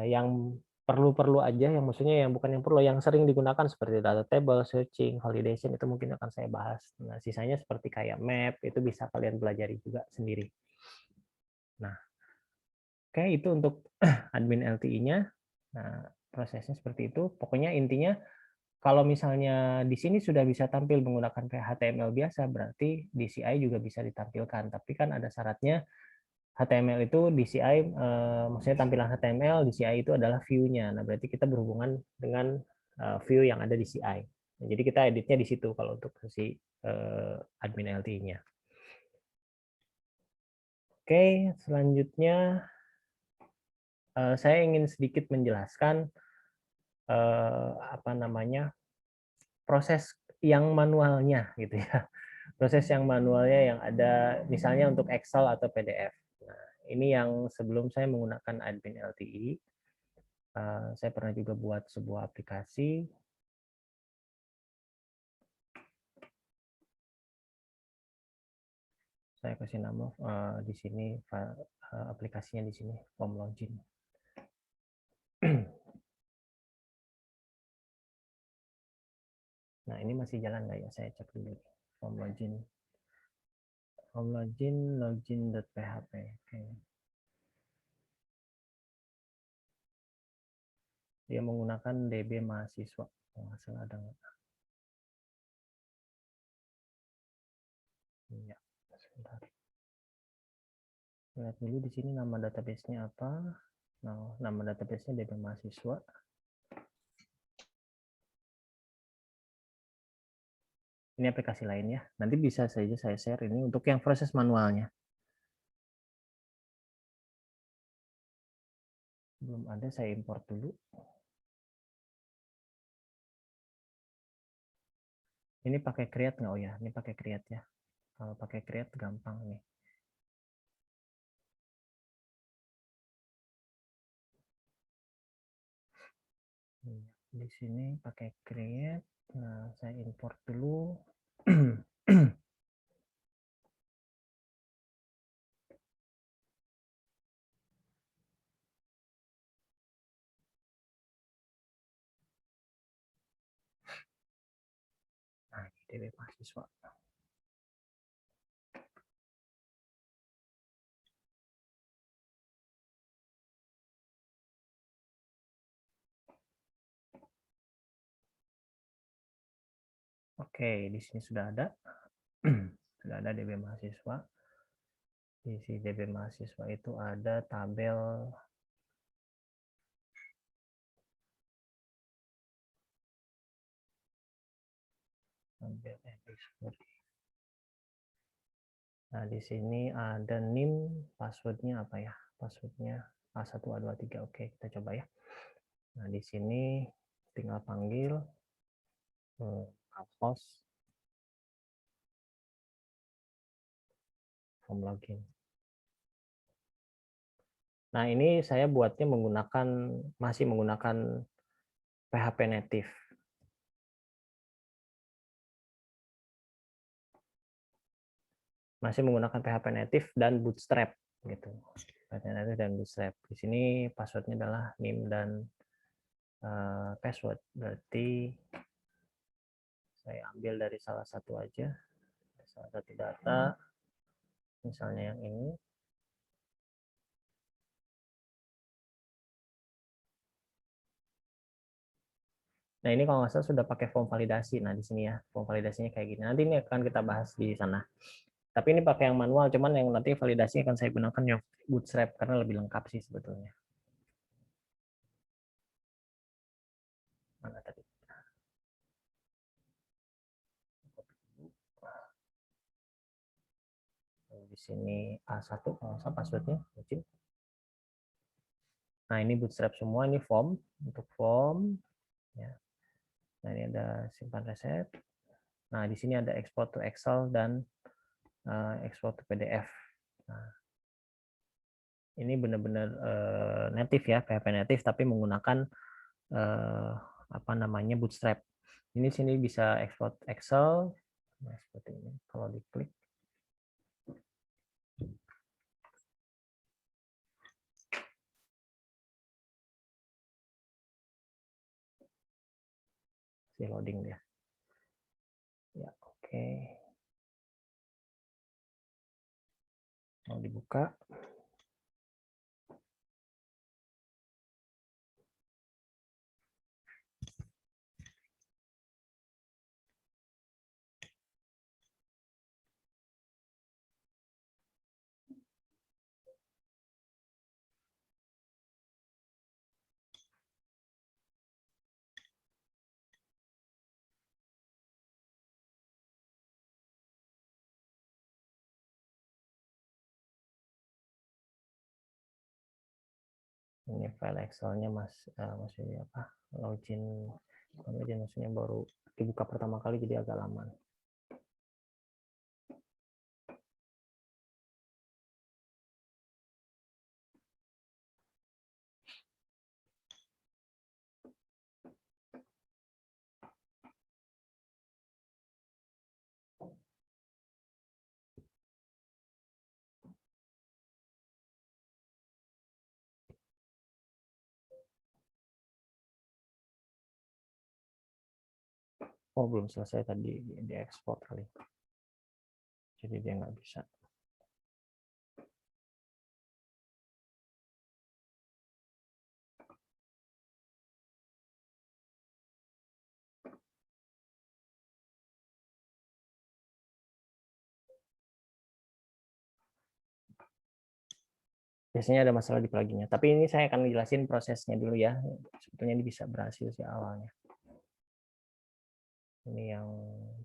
S1: Yang perlu-perlu aja, yang maksudnya yang bukan yang perlu, yang sering digunakan seperti data table, searching, validation itu mungkin akan saya bahas. Nah, sisanya seperti kayak map itu bisa kalian pelajari juga sendiri. Nah, oke itu untuk admin LTI-nya. Nah, prosesnya seperti itu. Pokoknya intinya kalau misalnya di sini sudah bisa tampil menggunakan kayak HTML biasa, berarti DCI juga bisa ditampilkan. Tapi kan ada syaratnya HTML itu DCI, maksudnya tampilan HTML, DCI itu adalah view-nya. Nah, berarti kita berhubungan dengan view yang ada di CI. Nah, jadi kita editnya di situ kalau untuk si admin LTI-nya. Oke, selanjutnya saya ingin sedikit menjelaskan apa namanya proses yang manualnya gitu ya. Proses yang manualnya yang ada misalnya untuk Excel atau PDF. Nah, ini yang sebelum saya menggunakan admin LTI, saya pernah juga buat sebuah aplikasi. Saya kasih nama di sini aplikasinya di sini form login. Nah ini masih jalan nggak ya? Saya cek dulu form login. Form login.php. Oke. Dia menggunakan DB mahasiswa. Oh, nggak salah ada nggak? Ya, sebentar. Lihat dulu di sini nama database-nya apa. Nah, nama database-nya DB mahasiswa. Ini aplikasi lain ya. Nanti bisa saja saya share ini untuk yang proses manualnya. Belum ada, saya import dulu. Ini pakai create nggak? Oh ya, ini pakai create ya. Kalau pakai create gampang nih. Di sini pakai create. Nah, saya import dulu. Nah, DB mahasiswa. Oke, di sini sudah ada. Sudah ada DB mahasiswa. Di si DB mahasiswa itu ada tabel Nah, di sini ada NIM, passwordnya apa ya? Passwordnya A1, A2, A3. Oke, kita coba ya. Nah, di sini tinggal panggil host form login. Nah, ini saya buatnya masih menggunakan PHP native. Masih menggunakan PHP native dan Bootstrap gitu. PHP native dan Bootstrap. Di sini passwordnya adalah NIM dan password. Berarti saya ambil dari salah satu aja. Salah satu data. Misalnya yang ini. Nah, ini kalau nggak salah sudah pakai form validasi. Nah, di sini ya, form validasinya kayak gini. Nanti ini akan kita bahas di sana. Tapi ini pakai yang manual, cuman yang nanti validasi akan saya gunakan yang Bootstrap karena lebih lengkap sih sebetulnya. Mana tadi? Di sini A1 kalau nggak salah passwordnya. Nah, ini Bootstrap semua, ini form. Untuk form. Ya. Nah, ini ada simpan reset. Nah, di sini ada export to Excel dan export to PDF. Nah, ini benar-benar native ya, PHP native, tapi menggunakan apa namanya Bootstrap. Ini sini bisa export Excel. Nah, seperti ini. Kalau diklik. Si loading dia. Ya, oke. Mau dibuka. Ini file Excel-nya maksudnya apa? Login maksudnya baru dibuka pertama kali jadi agak lama. Oh, belum selesai tadi di ekspor kali. Jadi dia nggak bisa. Biasanya ada masalah di pluginnya. Tapi ini saya akan jelasin prosesnya dulu ya. Sebetulnya ini bisa berhasil sih awalnya. Ini yang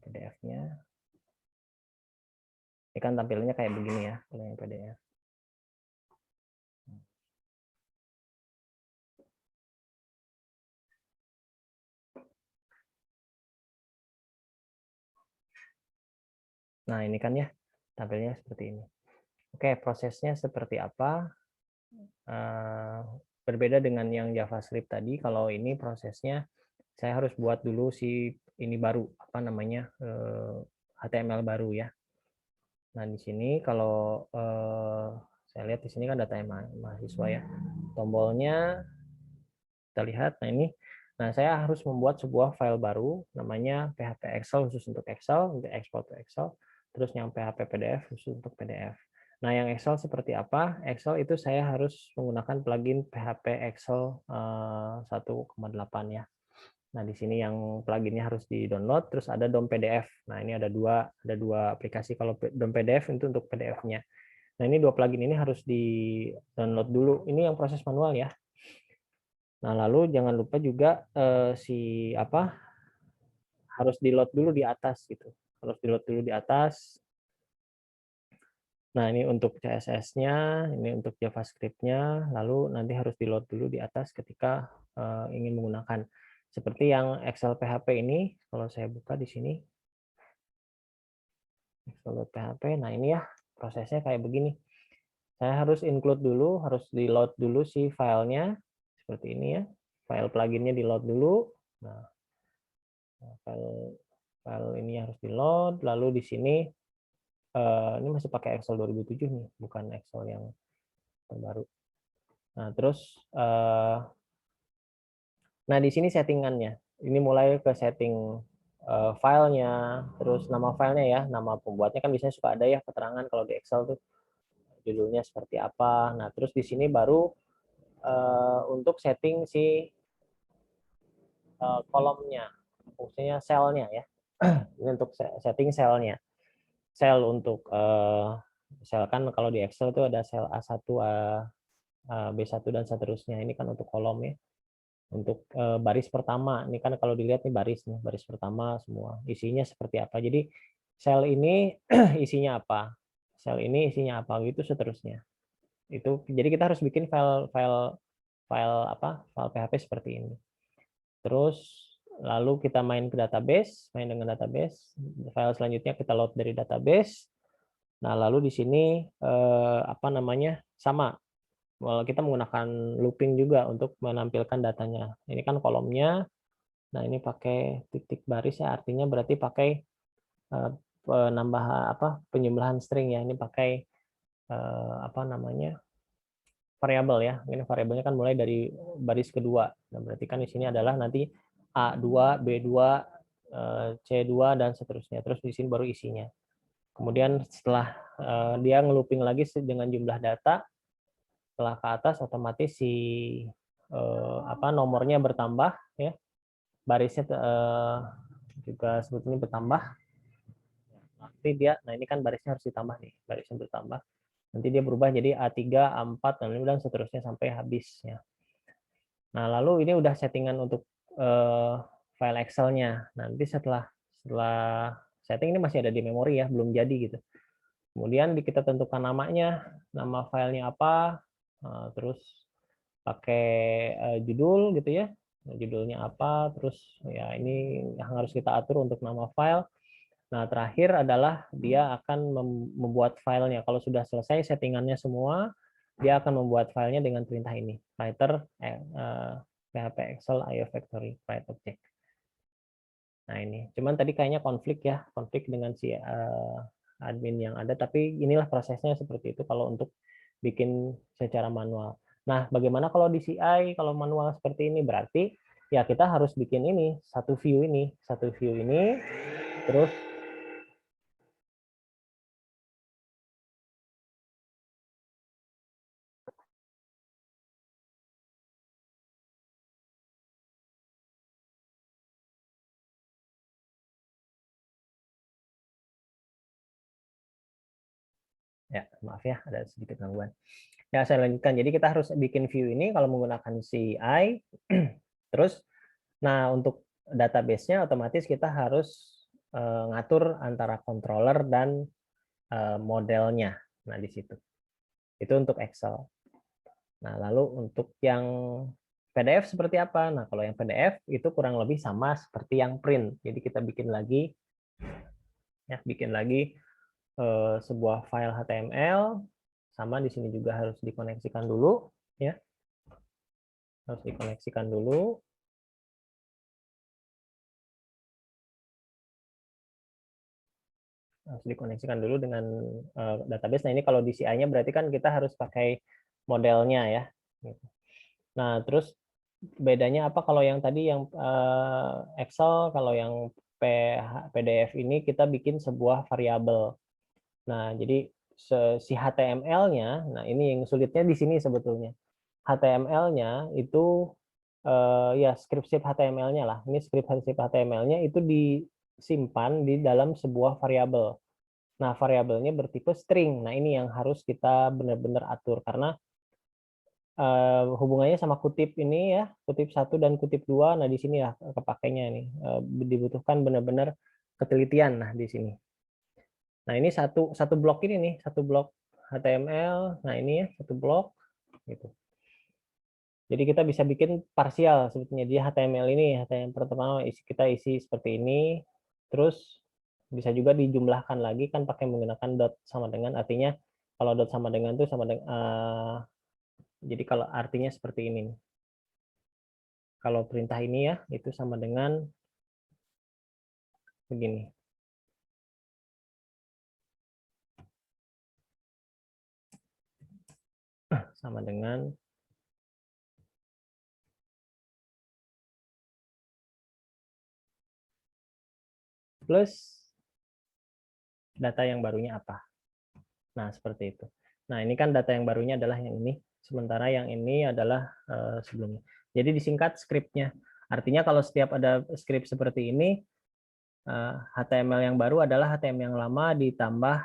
S1: PDF-nya. Ini kan tampilannya kayak begini ya, kalau yang PDF. Nah, ini kan ya, tampilnya seperti ini. Oke, prosesnya seperti apa? Berbeda dengan yang JavaScript tadi, kalau ini prosesnya saya harus buat dulu si ini baru, apa namanya, HTML baru ya. Nah, di sini kalau saya lihat di sini kan data mahasiswa ya. Tombolnya kita lihat, nah ini. Nah, saya harus membuat sebuah file baru namanya PHP Excel khusus untuk Excel, untuk export to Excel, terus yang PHP PDF khusus untuk PDF. Nah, yang Excel seperti apa? Excel itu saya harus menggunakan plugin PHP Excel 1,8 ya. Nah, di sini yang pluginnya harus di-download, terus ada DOM PDF. Nah, ini ada dua aplikasi. Kalau DOM PDF itu untuk PDF-nya. Nah, ini dua plugin ini harus di-download dulu. Ini yang proses manual ya. Nah, lalu jangan lupa juga harus di-load dulu di atas gitu. Harus di-load dulu di atas. Nah, ini untuk CSS-nya, ini untuk JavaScript-nya, lalu nanti harus di-load dulu di atas ketika ingin menggunakan. Seperti yang Excel PHP ini, kalau saya buka di sini, Excel PHP, nah ini ya, prosesnya kayak begini. Saya harus include dulu, harus di-load dulu si filenya, seperti ini ya. File pluginnya di-load dulu. Nah, file ini harus di-load, lalu di sini, ini masih pakai Excel 2007 nih, bukan Excel yang terbaru. Nah, terus, nah di sini settingannya. Ini mulai ke setting filenya, terus nama filenya ya, nama pembuatnya kan biasanya suka ada ya keterangan kalau di Excel tuh judulnya seperti apa. Nah, terus di sini baru untuk setting si
S4: kolomnya, fungsinya selnya ya. Ini untuk setting selnya. Sel untuk sel kan kalau di Excel itu ada sel A1, B1 dan seterusnya. Ini kan untuk kolom ya. Untuk baris pertama, ini kan kalau dilihat nih baris pertama semua. Isinya seperti apa. Jadi sel ini isinya apa? Sel ini isinya apa? Itu seterusnya. Itu jadi kita harus bikin file PHP seperti ini. Terus lalu kita main dengan database. File selanjutnya kita load dari database. Nah, lalu di sini sama. Kita menggunakan looping juga untuk menampilkan datanya. Ini kan kolomnya. Nah, ini pakai titik baris ya, artinya berarti pakai penjumlahan string ya. Ini pakai variabel ya. Ini variabelnya kan mulai dari baris kedua. Nah, berarti kan di sini adalah nanti A2, B2, C2 dan seterusnya. Terus di sini baru isinya. Kemudian setelah dia ngelooping lagi dengan jumlah data, setelah ke atas otomatis si nomornya bertambah ya. Barisnya juga sebetulnya bertambah. Nanti nah ini kan barisnya harus ditambah nih, barisnya bertambah. Nanti dia berubah jadi A3, A4 dan seterusnya sampai habis ya. Nah, lalu ini udah settingan untuk file Excel-nya. Nanti setelah setting ini masih ada di memori ya, belum jadi gitu. Kemudian kita tentukan namanya, nama filenya apa, terus pakai judul gitu ya, judulnya apa, terus ya ini yang harus kita atur untuk nama file. Nah, terakhir adalah dia akan membuat filenya. Kalau sudah selesai settingannya semua, dia akan membuat filenya dengan perintah ini, writer PHP Excel IO Factory write object. Nah, ini cuman tadi kayaknya konflik dengan si admin yang ada, tapi inilah prosesnya seperti itu kalau untuk bikin secara manual. Nah, bagaimana kalau di CI, kalau manual seperti ini, berarti ya kita harus bikin ini, satu view ini, terus ya, maaf ya, ada sedikit gangguan. Ya, saya lanjutkan. Jadi kita harus bikin view ini kalau menggunakan CI. Terus, nah untuk database-nya otomatis kita harus ngatur antara controller dan modelnya. Nah, di situ. Itu untuk Excel. Nah, lalu untuk yang PDF seperti apa? Nah, kalau yang PDF itu kurang lebih sama seperti yang print. Jadi kita bikin lagi sebuah file HTML, sama di sini juga harus dikoneksikan dulu ya. Harus dikoneksikan dulu. Harus dikoneksikan dulu dengan database. Nah, ini kalau di CI-nya berarti kan kita harus pakai modelnya ya. Nah, terus bedanya apa kalau yang tadi yang Excel, kalau yang PDF ini kita bikin sebuah variabel. Nah, jadi si HTML-nya, nah ini yang sulitnya di sini sebetulnya. HTML-nya itu ya script HTML-nya lah. Ini script HTML-nya itu disimpan di dalam sebuah variabel. Nah, variabelnya bertipe string. Nah, ini yang harus kita benar-benar atur karena hubungannya sama kutip ini ya, kutip 1 dan kutip 2. Nah, di sini ya kepakainya nih. Dibutuhkan benar-benar ketelitian nah di sini. Nah, ini satu blok ini nih, satu blok HTML. Nah, ini ya satu blok gitu. Jadi kita bisa bikin parsial sebetulnya di HTML ini. HTML pertama kita isi seperti ini. Terus bisa juga dijumlahkan lagi kan pakai menggunakan dot sama dengan, artinya kalau dot sama dengan itu sama dengan jadi kalau artinya seperti ini. Kalau perintah ini ya itu sama dengan begini. Sama dengan plus data yang barunya apa. Nah, seperti itu. Nah, ini kan data yang barunya adalah yang ini, sementara yang ini adalah sebelumnya. Jadi disingkat skripnya. Artinya kalau setiap ada script seperti ini, HTML yang baru adalah HTML yang lama ditambah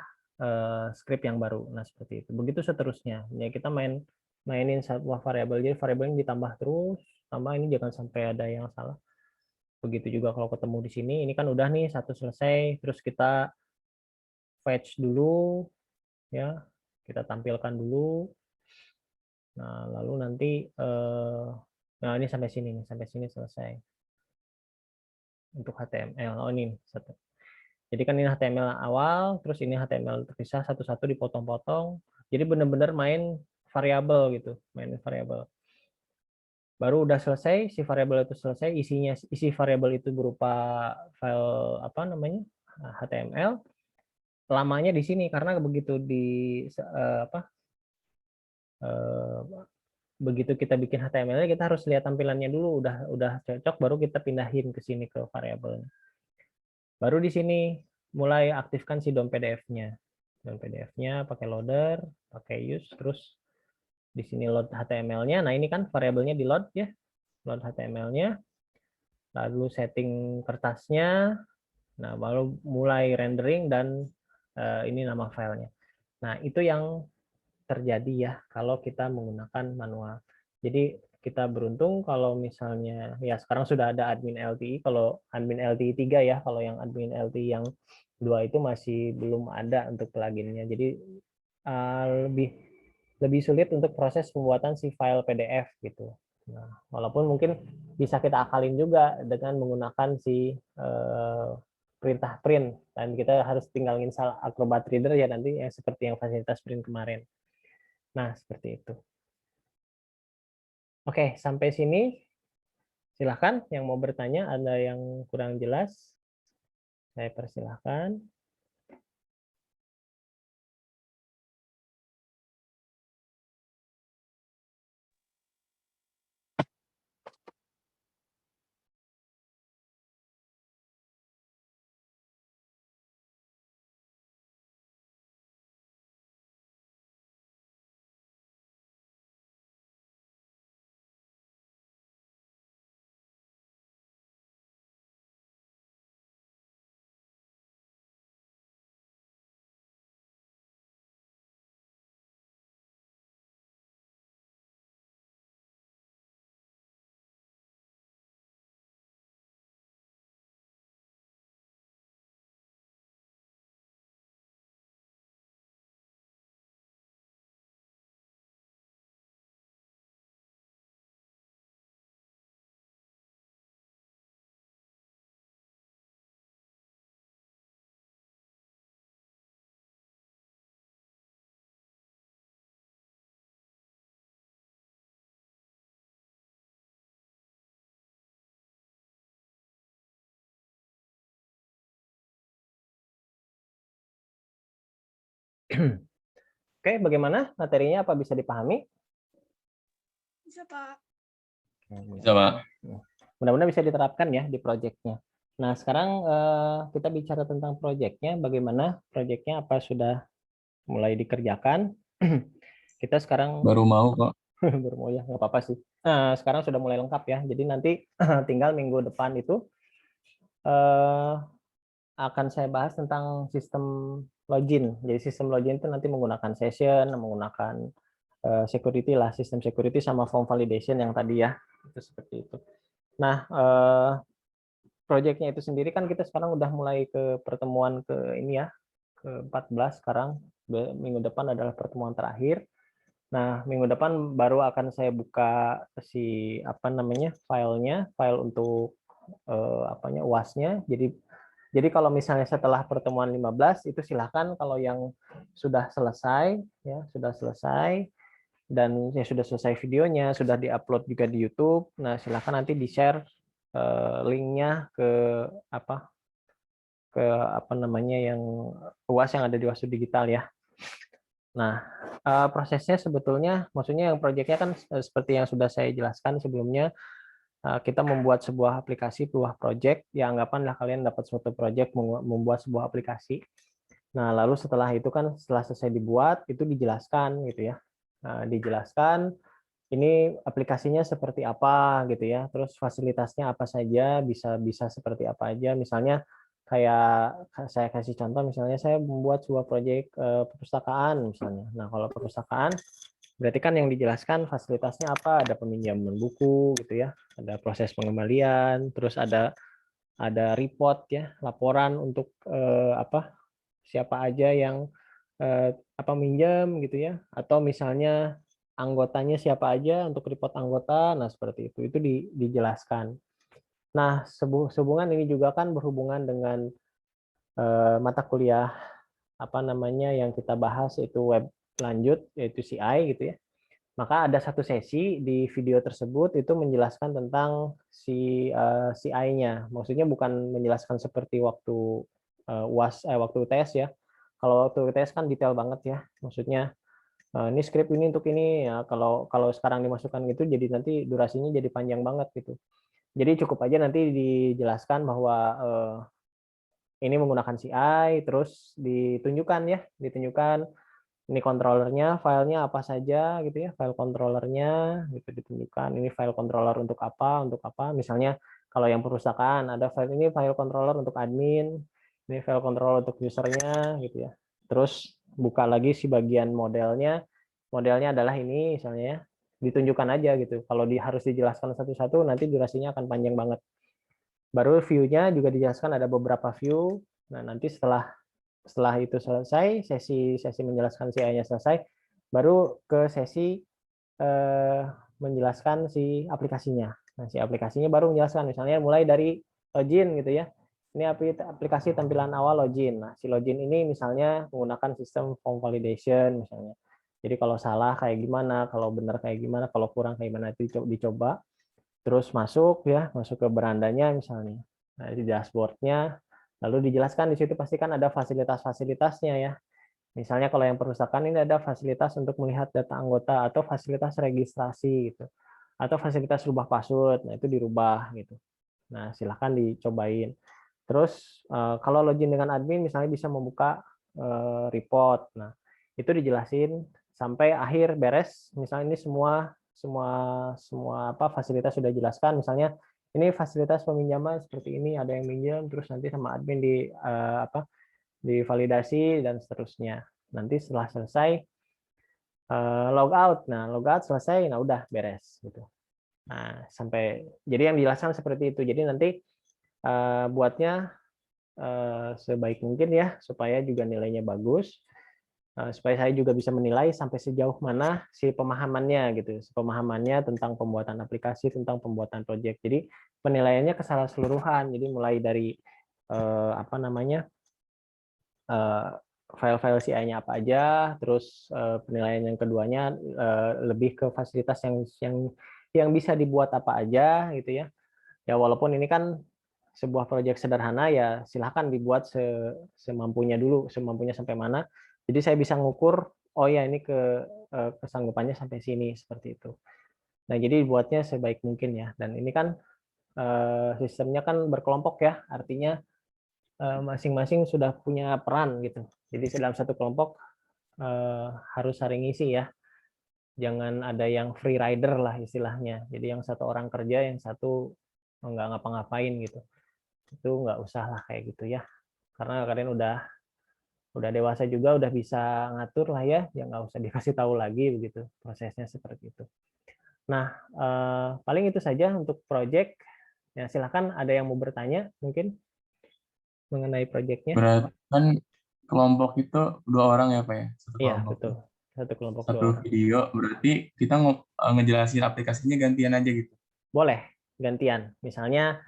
S4: script yang baru. Nah, seperti itu. Begitu seterusnya. Ya, kita mainin sebuah variabel, jadi variabel ini ditambah terus, tambah ini jangan sampai ada yang salah. Begitu juga kalau ketemu di sini, ini kan udah nih satu selesai, terus kita fetch dulu, ya, kita tampilkan dulu. Nah, lalu nanti, nah ini sampai sini selesai. Untuk HTML, oh ini satu. Jadi kan ini HTML awal, terus ini HTML terpisah satu-satu dipotong-potong. Jadi benar-benar main variabel gitu, main variabel. Baru udah selesai, si variabel itu selesai, isi variabel itu berupa file apa namanya HTML. Lamanya di sini karena begitu begitu kita bikin HTML kita harus lihat tampilannya dulu, udah cocok baru kita pindahin ke sini ke variabelnya. Baru di sini mulai aktifkan si DOM PDF-nya. DOM PDF-nya pakai loader, pakai use, terus di sini load HTML-nya. Nah, ini kan variabelnya di load ya. Load HTML-nya. Lalu setting kertasnya. Nah, baru mulai rendering dan ini nama filenya. Nah, itu yang terjadi ya kalau kita menggunakan manual. Jadi kita beruntung kalau misalnya ya sekarang sudah ada admin LTI, kalau admin LTI 3 ya, kalau yang admin LTI yang 2 itu masih belum ada untuk pluginnya. Jadi lebih sulit untuk proses pembuatan si file PDF gitu. Nah, walaupun mungkin bisa kita akalin juga dengan menggunakan si perintah print, dan kita harus tinggal install Acrobat Reader ya nanti yang seperti yang fasilitas print kemarin. Nah, seperti itu. Oke, sampai sini silahkan yang mau bertanya, ada yang kurang jelas, saya persilahkan. Oke, bagaimana materinya? Apa bisa dipahami?
S2: Bisa, Pak.
S3: Bisa, Pak.
S4: Mudah-mudahan bisa diterapkan ya di proyeknya. Nah, sekarang kita bicara tentang proyeknya. Bagaimana proyeknya? Apa sudah mulai dikerjakan? Kita sekarang
S3: Baru mau kok.
S4: baru mau ya, nggak apa-apa sih. Nah, sekarang sudah mulai lengkap ya. Jadi nanti tinggal minggu depan itu akan saya bahas tentang sistem login. Jadi sistem login itu nanti menggunakan session, menggunakan security lah, sistem security sama form validation yang tadi ya. Itu seperti itu. Nah, proyeknya itu sendiri kan kita sekarang udah mulai ke pertemuan ke ini ya, ke 14 sekarang. Minggu depan adalah pertemuan terakhir. Nah, minggu depan baru akan saya buka si apa namanya filenya, file untuk UAS-nya. Jadi kalau misalnya setelah pertemuan 15 itu silahkan kalau yang sudah selesai ya, sudah selesai dan ya sudah selesai videonya, sudah diupload juga di YouTube. Nah, silahkan nanti di-share linknya ke apa namanya yang UAS yang ada di Wastu Digital ya. Nah, prosesnya sebetulnya maksudnya yang proyeknya kan seperti yang sudah saya jelaskan sebelumnya, kita membuat sebuah aplikasi, sebuah project, ya anggapanlah kalian dapat suatu project membuat sebuah aplikasi. Nah, lalu setelah itu kan setelah selesai dibuat itu dijelaskan gitu ya. Dijelaskan ini aplikasinya seperti apa gitu ya, terus fasilitasnya apa saja, bisa seperti apa aja. Misalnya kayak saya kasih contoh, misalnya saya membuat sebuah proyek perpustakaan misalnya. Nah, kalau perpustakaan berarti kan yang dijelaskan fasilitasnya apa, ada peminjaman buku gitu ya, ada proses pengembalian, terus ada report ya, laporan untuk siapa aja yang apa minjam gitu ya, atau misalnya anggotanya siapa aja untuk report anggota. Nah, seperti itu dijelaskan. Nah, sehubungan ini juga kan berhubungan dengan mata kuliah apa namanya yang kita bahas, yaitu web lanjut, yaitu CI gitu ya. Maka ada satu sesi di video tersebut itu menjelaskan tentang si CI-nya. Maksudnya bukan menjelaskan seperti waktu waktu tes ya. Kalau waktu tes kan detail banget ya. Maksudnya ini script ini untuk ini ya. Kalau sekarang dimasukkan gitu, jadi nanti durasinya jadi panjang banget gitu. Jadi cukup aja nanti dijelaskan bahwa ini menggunakan CI, terus ditunjukkan ya, ditunjukkan ini controllernya, filenya apa saja gitu ya, file controllernya gitu ditunjukkan. Ini file controller untuk apa? Misalnya kalau yang perpustakaan ada ini file controller untuk admin, ini file controller untuk usernya gitu ya. Terus buka lagi si bagian modelnya adalah ini misalnya ya, ditunjukkan aja gitu. Kalau harus dijelaskan satu-satu nanti durasinya akan panjang banget. Baru view-nya juga dijelaskan, ada beberapa view. Nah, nanti setelah itu selesai, sesi menjelaskan CI-nya selesai, baru ke sesi menjelaskan si aplikasinya. Nah, si aplikasinya baru menjelaskan, misalnya mulai dari login gitu ya. Ini aplikasi tampilan awal login. Nah, si login ini misalnya menggunakan sistem form validation misalnya. Jadi kalau salah kayak gimana, kalau benar kayak gimana, kalau kurang kayak gimana, itu dicoba. Terus masuk ke berandanya misalnya. Nah, di dashboard-nya, lalu dijelaskan di situ pasti kan ada fasilitas-fasilitasnya ya. Misalnya kalau yang perpustakaan ini ada fasilitas untuk melihat data anggota atau fasilitas registrasi gitu. Atau fasilitas rubah password, nah itu dirubah gitu. Nah, silahkan dicobain. Terus kalau login dengan admin misalnya bisa membuka report. Nah, itu dijelasin sampai akhir beres. Misalnya ini semua apa fasilitas sudah jelaskan. Misalnya ini fasilitas peminjaman seperti ini, ada yang minjam, terus nanti sama admin divalidasi dan seterusnya. Nanti setelah selesai logout. Nah, logout selesai, nah udah beres gitu. Nah, jadi yang dijelaskan seperti itu. Jadi nanti buatnya sebaik mungkin ya supaya juga nilainya bagus. Supaya saya juga bisa menilai sampai sejauh mana si pemahamannya gitu, pemahamannya tentang pembuatan aplikasi, tentang pembuatan proyek. Jadi penilaiannya keseluruhan. Jadi mulai dari file-file CI-nya apa aja, terus penilaian yang keduanya lebih ke fasilitas yang bisa dibuat apa aja gitu ya. Ya walaupun ini kan sebuah proyek sederhana ya silahkan dibuat semampunya dulu, semampunya sampai mana. Jadi saya bisa ngukur, oh ya ini kesanggupannya sampai sini seperti itu. Nah jadi buatnya sebaik mungkin ya. Dan ini kan sistemnya kan berkelompok ya, artinya masing-masing sudah punya peran gitu. Jadi dalam satu kelompok harus saling ngisi ya. Jangan ada yang free rider lah istilahnya. Jadi yang satu orang kerja, yang satu nggak ngapa-ngapain gitu. Itu nggak usah lah kayak gitu ya. Karena kalian udah dewasa juga, udah bisa ngatur lah ya. Ya nggak usah dikasih tahu lagi begitu. Prosesnya seperti itu. Nah, paling itu saja untuk project. Ya, silakan ada yang mau bertanya mungkin mengenai projectnya.
S3: Berarti kan kelompok itu 2 orang ya Pak ya? Satu
S4: Iya,
S3: kelompok.
S4: betul. Satu kelompok 2
S3: Satu
S4: orang.
S3: video, berarti kita ngejelasin aplikasinya gantian aja gitu.
S4: Boleh, gantian. Misalnya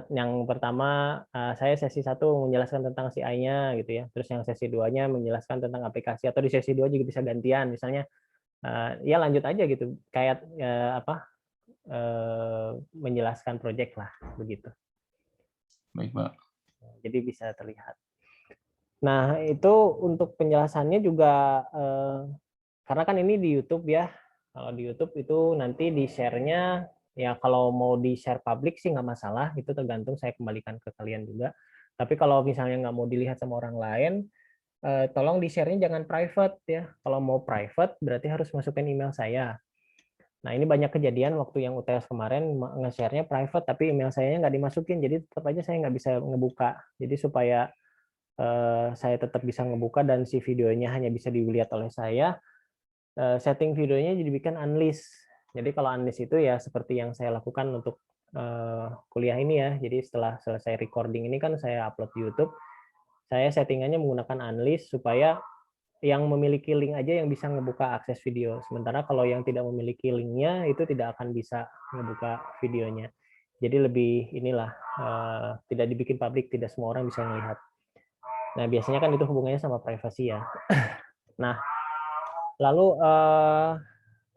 S4: yang pertama saya sesi 1 menjelaskan tentang CI-nya gitu ya. Terus yang sesi 2-nya menjelaskan tentang aplikasi, atau di sesi 2 juga bisa gantian. Misalnya ya lanjut aja gitu. Kayak menjelaskan project lah begitu.
S3: Baik Pak.
S4: Jadi bisa terlihat. Nah, itu untuk penjelasannya juga karena kan ini di YouTube ya. Kalau di YouTube itu nanti di-share-nya ya kalau mau di-share publik sih nggak masalah, itu tergantung, saya kembalikan ke kalian juga. Tapi kalau misalnya nggak mau dilihat sama orang lain, tolong di-share-nya jangan private ya. Kalau mau private berarti harus masukin email saya. Nah, ini banyak kejadian waktu yang UTS kemarin nge-share-nya private, tapi email saya nggak dimasukin, jadi tetap aja saya nggak bisa ngebuka. Jadi supaya saya tetap bisa ngebuka dan si videonya hanya bisa dilihat oleh saya, setting videonya dibikin unlist. Jadi kalau unlist itu ya seperti yang saya lakukan untuk kuliah ini ya. Jadi setelah selesai recording ini kan saya upload di YouTube, saya settingannya menggunakan unlist supaya yang memiliki link aja yang bisa ngebuka akses video. Sementara kalau yang tidak memiliki linknya itu tidak akan bisa ngebuka videonya. Jadi lebih inilah tidak dibikin publik, tidak semua orang bisa melihat. Nah, biasanya kan itu hubungannya sama privasi ya. Nah, lalu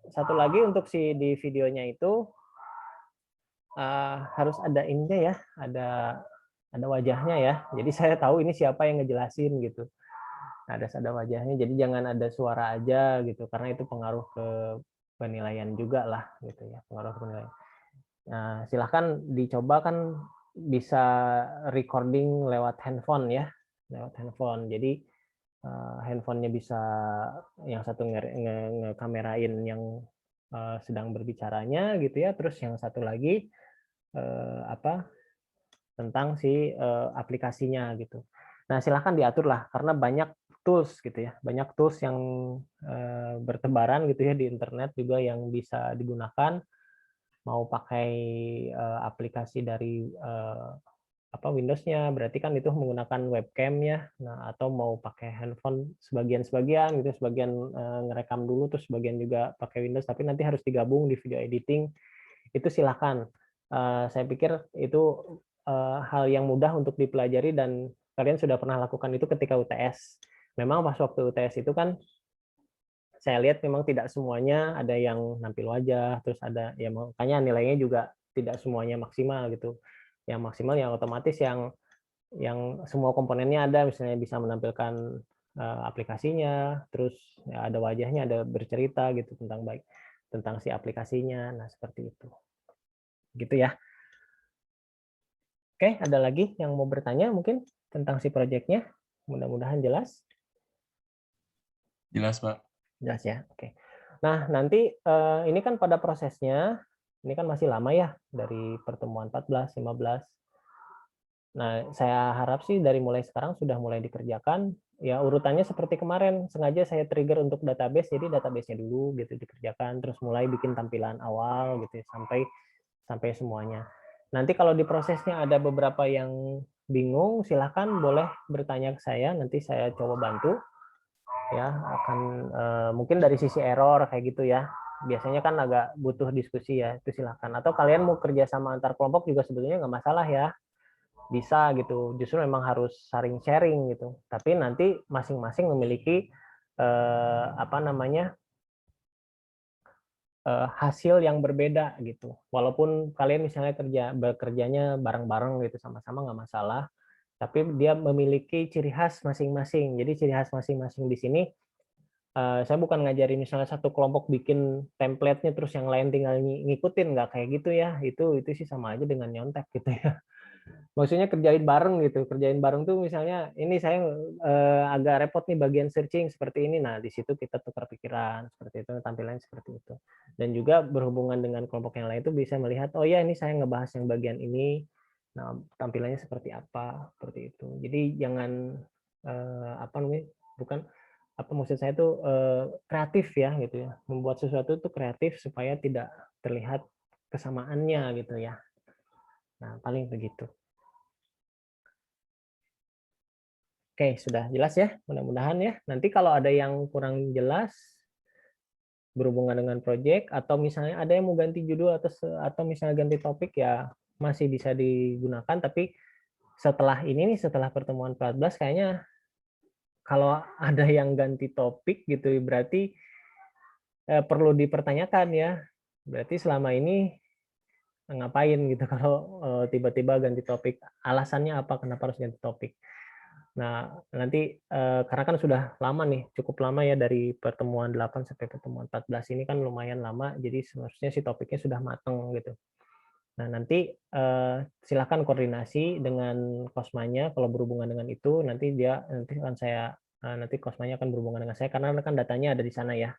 S4: satu lagi untuk si di videonya itu harus ada ininya ya, ada wajahnya ya. Jadi saya tahu ini siapa yang ngejelasin gitu. Nah, ada wajahnya, jadi jangan ada suara aja gitu, karena itu pengaruh ke penilaian juga lah gitu ya, pengaruh ke penilaian. Nah, silahkan dicoba kan bisa recording lewat handphone ya, lewat handphone. Jadi handphonenya bisa yang satu ngekamerain yang sedang berbicaranya gitu ya, terus yang satu lagi tentang si aplikasinya gitu. Nah, silahkan diatur lah karena banyak tools gitu ya, banyak tools yang bertebaran gitu ya di internet juga yang bisa digunakan. Mau pakai aplikasi dari Windows-nya, berarti kan itu menggunakan webcam ya. Nah, atau mau pakai handphone sebagian gitu, sebagian ngerekam dulu, terus sebagian juga pakai Windows, tapi nanti harus digabung di video editing. Itu silahkan. Saya pikir itu hal yang mudah untuk dipelajari dan kalian sudah pernah lakukan itu ketika UTS. Memang pas waktu UTS itu kan saya lihat memang tidak semuanya ada yang nampil wajah, terus ada ya makanya nilainya juga tidak semuanya maksimal gitu. Yang maksimal yang otomatis yang semua komponennya ada, misalnya bisa menampilkan aplikasinya, terus ya ada wajahnya, ada bercerita gitu tentang si aplikasinya. Nah, seperti itu. Gitu ya. Oke, ada lagi yang mau bertanya mungkin tentang si proyeknya? Mudah-mudahan jelas.
S3: Jelas, Pak.
S4: Jelas ya, oke. Nah, nanti ini kan pada prosesnya, ini kan masih lama ya, dari pertemuan 14, 15. Nah, saya harap sih dari mulai sekarang sudah mulai dikerjakan. Ya, urutannya seperti kemarin, sengaja saya trigger untuk database, jadi database-nya dulu gitu dikerjakan, terus mulai bikin tampilan awal gitu sampai semuanya. Nanti kalau di prosesnya ada beberapa yang bingung, silahkan boleh bertanya ke saya, nanti saya coba bantu. Ya, akan mungkin dari sisi error kayak gitu ya. Biasanya kan agak butuh diskusi ya, itu silahkan. Atau kalian mau kerja sama antar kelompok juga sebetulnya nggak masalah ya. Bisa gitu, justru memang harus saling sharing gitu. Tapi nanti masing-masing memiliki hasil yang berbeda gitu. Walaupun kalian misalnya bekerjanya bareng-bareng gitu sama-sama nggak masalah, tapi dia memiliki ciri khas masing-masing. Jadi ciri khas masing-masing di sini saya bukan ngajarin misalnya satu kelompok bikin template-nya terus yang lain tinggal ngikutin, nggak kayak gitu ya. Itu sih sama aja dengan nyontek gitu ya. Maksudnya kerjain bareng gitu. Kerjain bareng tuh misalnya ini saya agak repot nih bagian searching seperti ini. Nah, di situ kita tukar pikiran seperti itu, tampilannya seperti itu. Dan juga berhubungan dengan kelompok yang lain itu bisa melihat, oh ya ini saya ngebahas yang bagian ini. Nah, tampilannya seperti apa, seperti itu. Jadi jangan bukan apa maksud saya itu kreatif ya gitu ya. Membuat sesuatu itu kreatif supaya tidak terlihat kesamaannya gitu ya. Nah, paling begitu. Oke, sudah jelas ya, mudah-mudahan ya. Nanti kalau ada yang kurang jelas berhubungan dengan proyek atau misalnya ada yang mau ganti judul atau misalnya ganti topik ya masih bisa digunakan, tapi setelah ini nih setelah pertemuan 14 kayaknya kalau ada yang ganti topik gitu berarti perlu dipertanyakan ya. Berarti selama ini ngapain gitu kalau tiba-tiba ganti topik. Alasannya apa kenapa harus ganti topik? Nah, nanti karena kan sudah lama nih, cukup lama ya dari pertemuan 8 sampai pertemuan 14 ini kan lumayan lama, jadi seharusnya si topiknya sudah matang gitu. Nah, nanti silakan koordinasi dengan Kosmanya kalau berhubungan dengan itu, nanti nanti Kosmanya akan berhubungan dengan saya karena kan datanya ada di sana ya.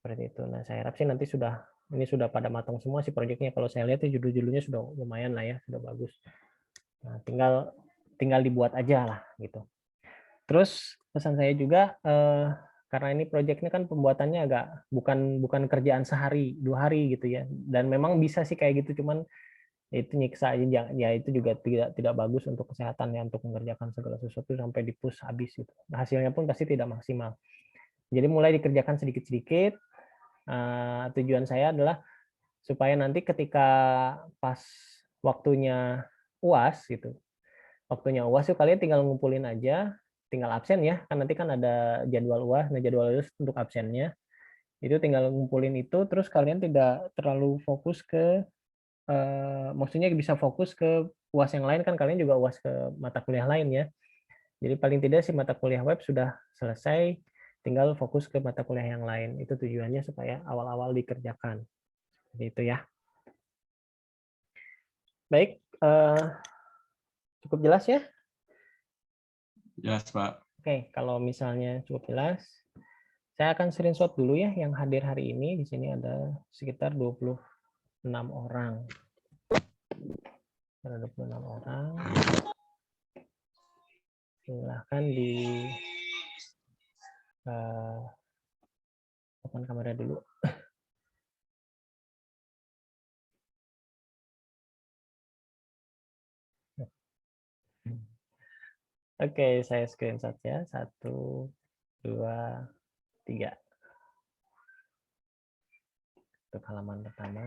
S4: Seperti itu. Nah, saya harap sih nanti sudah ini sudah pada matang semua sih proyeknya. Kalau saya lihat judul-judulnya sudah lumayan lah ya, sudah bagus. Nah, tinggal dibuat aja lah gitu. Terus pesan saya juga karena ini proyeknya kan pembuatannya agak bukan kerjaan sehari 2 hari gitu ya. Dan memang bisa sih kayak gitu, cuman itu nyiksa aja, ya itu juga tidak bagus untuk kesehatan ya, untuk mengerjakan segala sesuatu sampai di-push habis gitu. Nah, hasilnya pun pasti tidak maksimal. Jadi mulai dikerjakan sedikit-sedikit. Tujuan saya adalah supaya nanti ketika pas waktunya UAS gitu, waktunya UAS itu kalian tinggal ngumpulin aja, tinggal absen ya, kan nanti kan ada jadwal UAS, nah jadwal UAS untuk absennya itu tinggal ngumpulin itu, terus kalian tidak terlalu fokus ke maksudnya bisa fokus ke UAS yang lain, kan kalian juga UAS ke mata kuliah lain ya. Jadi paling tidak si mata kuliah web sudah selesai, tinggal fokus ke mata kuliah yang lain. Itu tujuannya supaya awal-awal dikerjakan. Seperti itu ya. Baik, cukup jelas ya?
S3: Jelas, Pak.
S4: Oke, kalau misalnya cukup jelas, saya akan screenshot dulu ya yang hadir hari ini. Di sini ada sekitar 26 orang. Ada 26 orang. Silahkan di open kamera dulu. Oke, saya screenshot ya. 1, 2, 3. Untuk halaman pertama.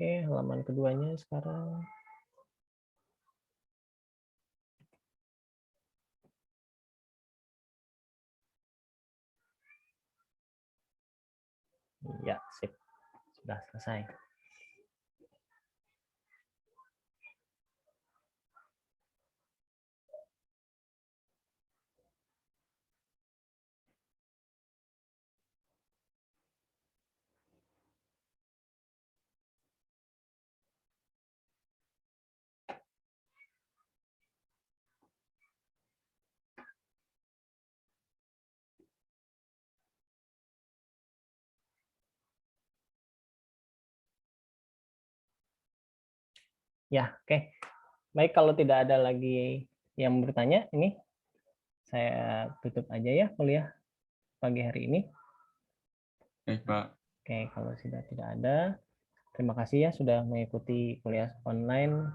S4: Oke, halaman keduanya sekarang. Ya, sip. Sudah selesai. Ya, oke. Baik, kalau tidak ada lagi yang bertanya, ini saya tutup aja ya kuliah pagi hari ini.
S3: Baik, Pak.
S4: Oke, kalau sudah tidak ada, terima kasih ya sudah mengikuti kuliah online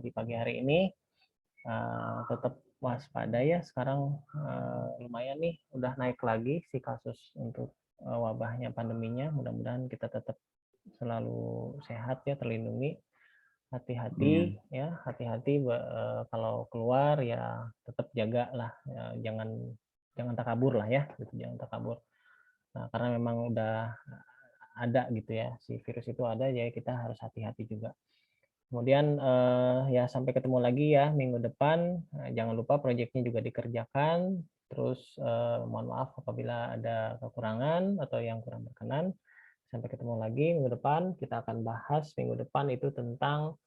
S4: di pagi hari ini. Tetap waspada ya, sekarang lumayan nih, udah naik lagi si kasus untuk wabahnya, pandeminya. Mudah-mudahan kita tetap selalu sehat ya, terlindungi. Hati-hati ya, hati-hati kalau keluar ya tetap jaga lah, ya, jangan takabur lah ya, gitu, jangan takabur. Nah, karena memang udah ada gitu ya, si virus itu ada, jadi kita harus hati-hati juga. Kemudian ya sampai ketemu lagi ya minggu depan. Jangan lupa proyeknya juga dikerjakan. Terus mohon maaf apabila ada kekurangan atau yang kurang berkenan. Sampai ketemu lagi minggu depan. Kita akan bahas minggu depan itu tentang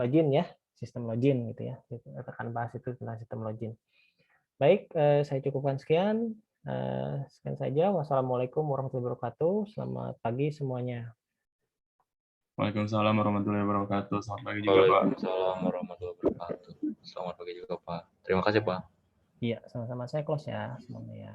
S4: login ya, sistem login gitu ya. Kita akan bahas itu tentang sistem login. Baik, saya cukupkan sekian. Sekian saja. Wassalamualaikum warahmatullahi wabarakatuh. Selamat pagi semuanya.
S3: Waalaikumsalam warahmatullahi wabarakatuh. Selamat pagi juga, Pak.
S5: Waalaikumsalam warahmatullahi wabarakatuh. Selamat pagi juga, Pak. Terima kasih, Pak.
S4: Iya, sama-sama. Saya close ya semuanya ya.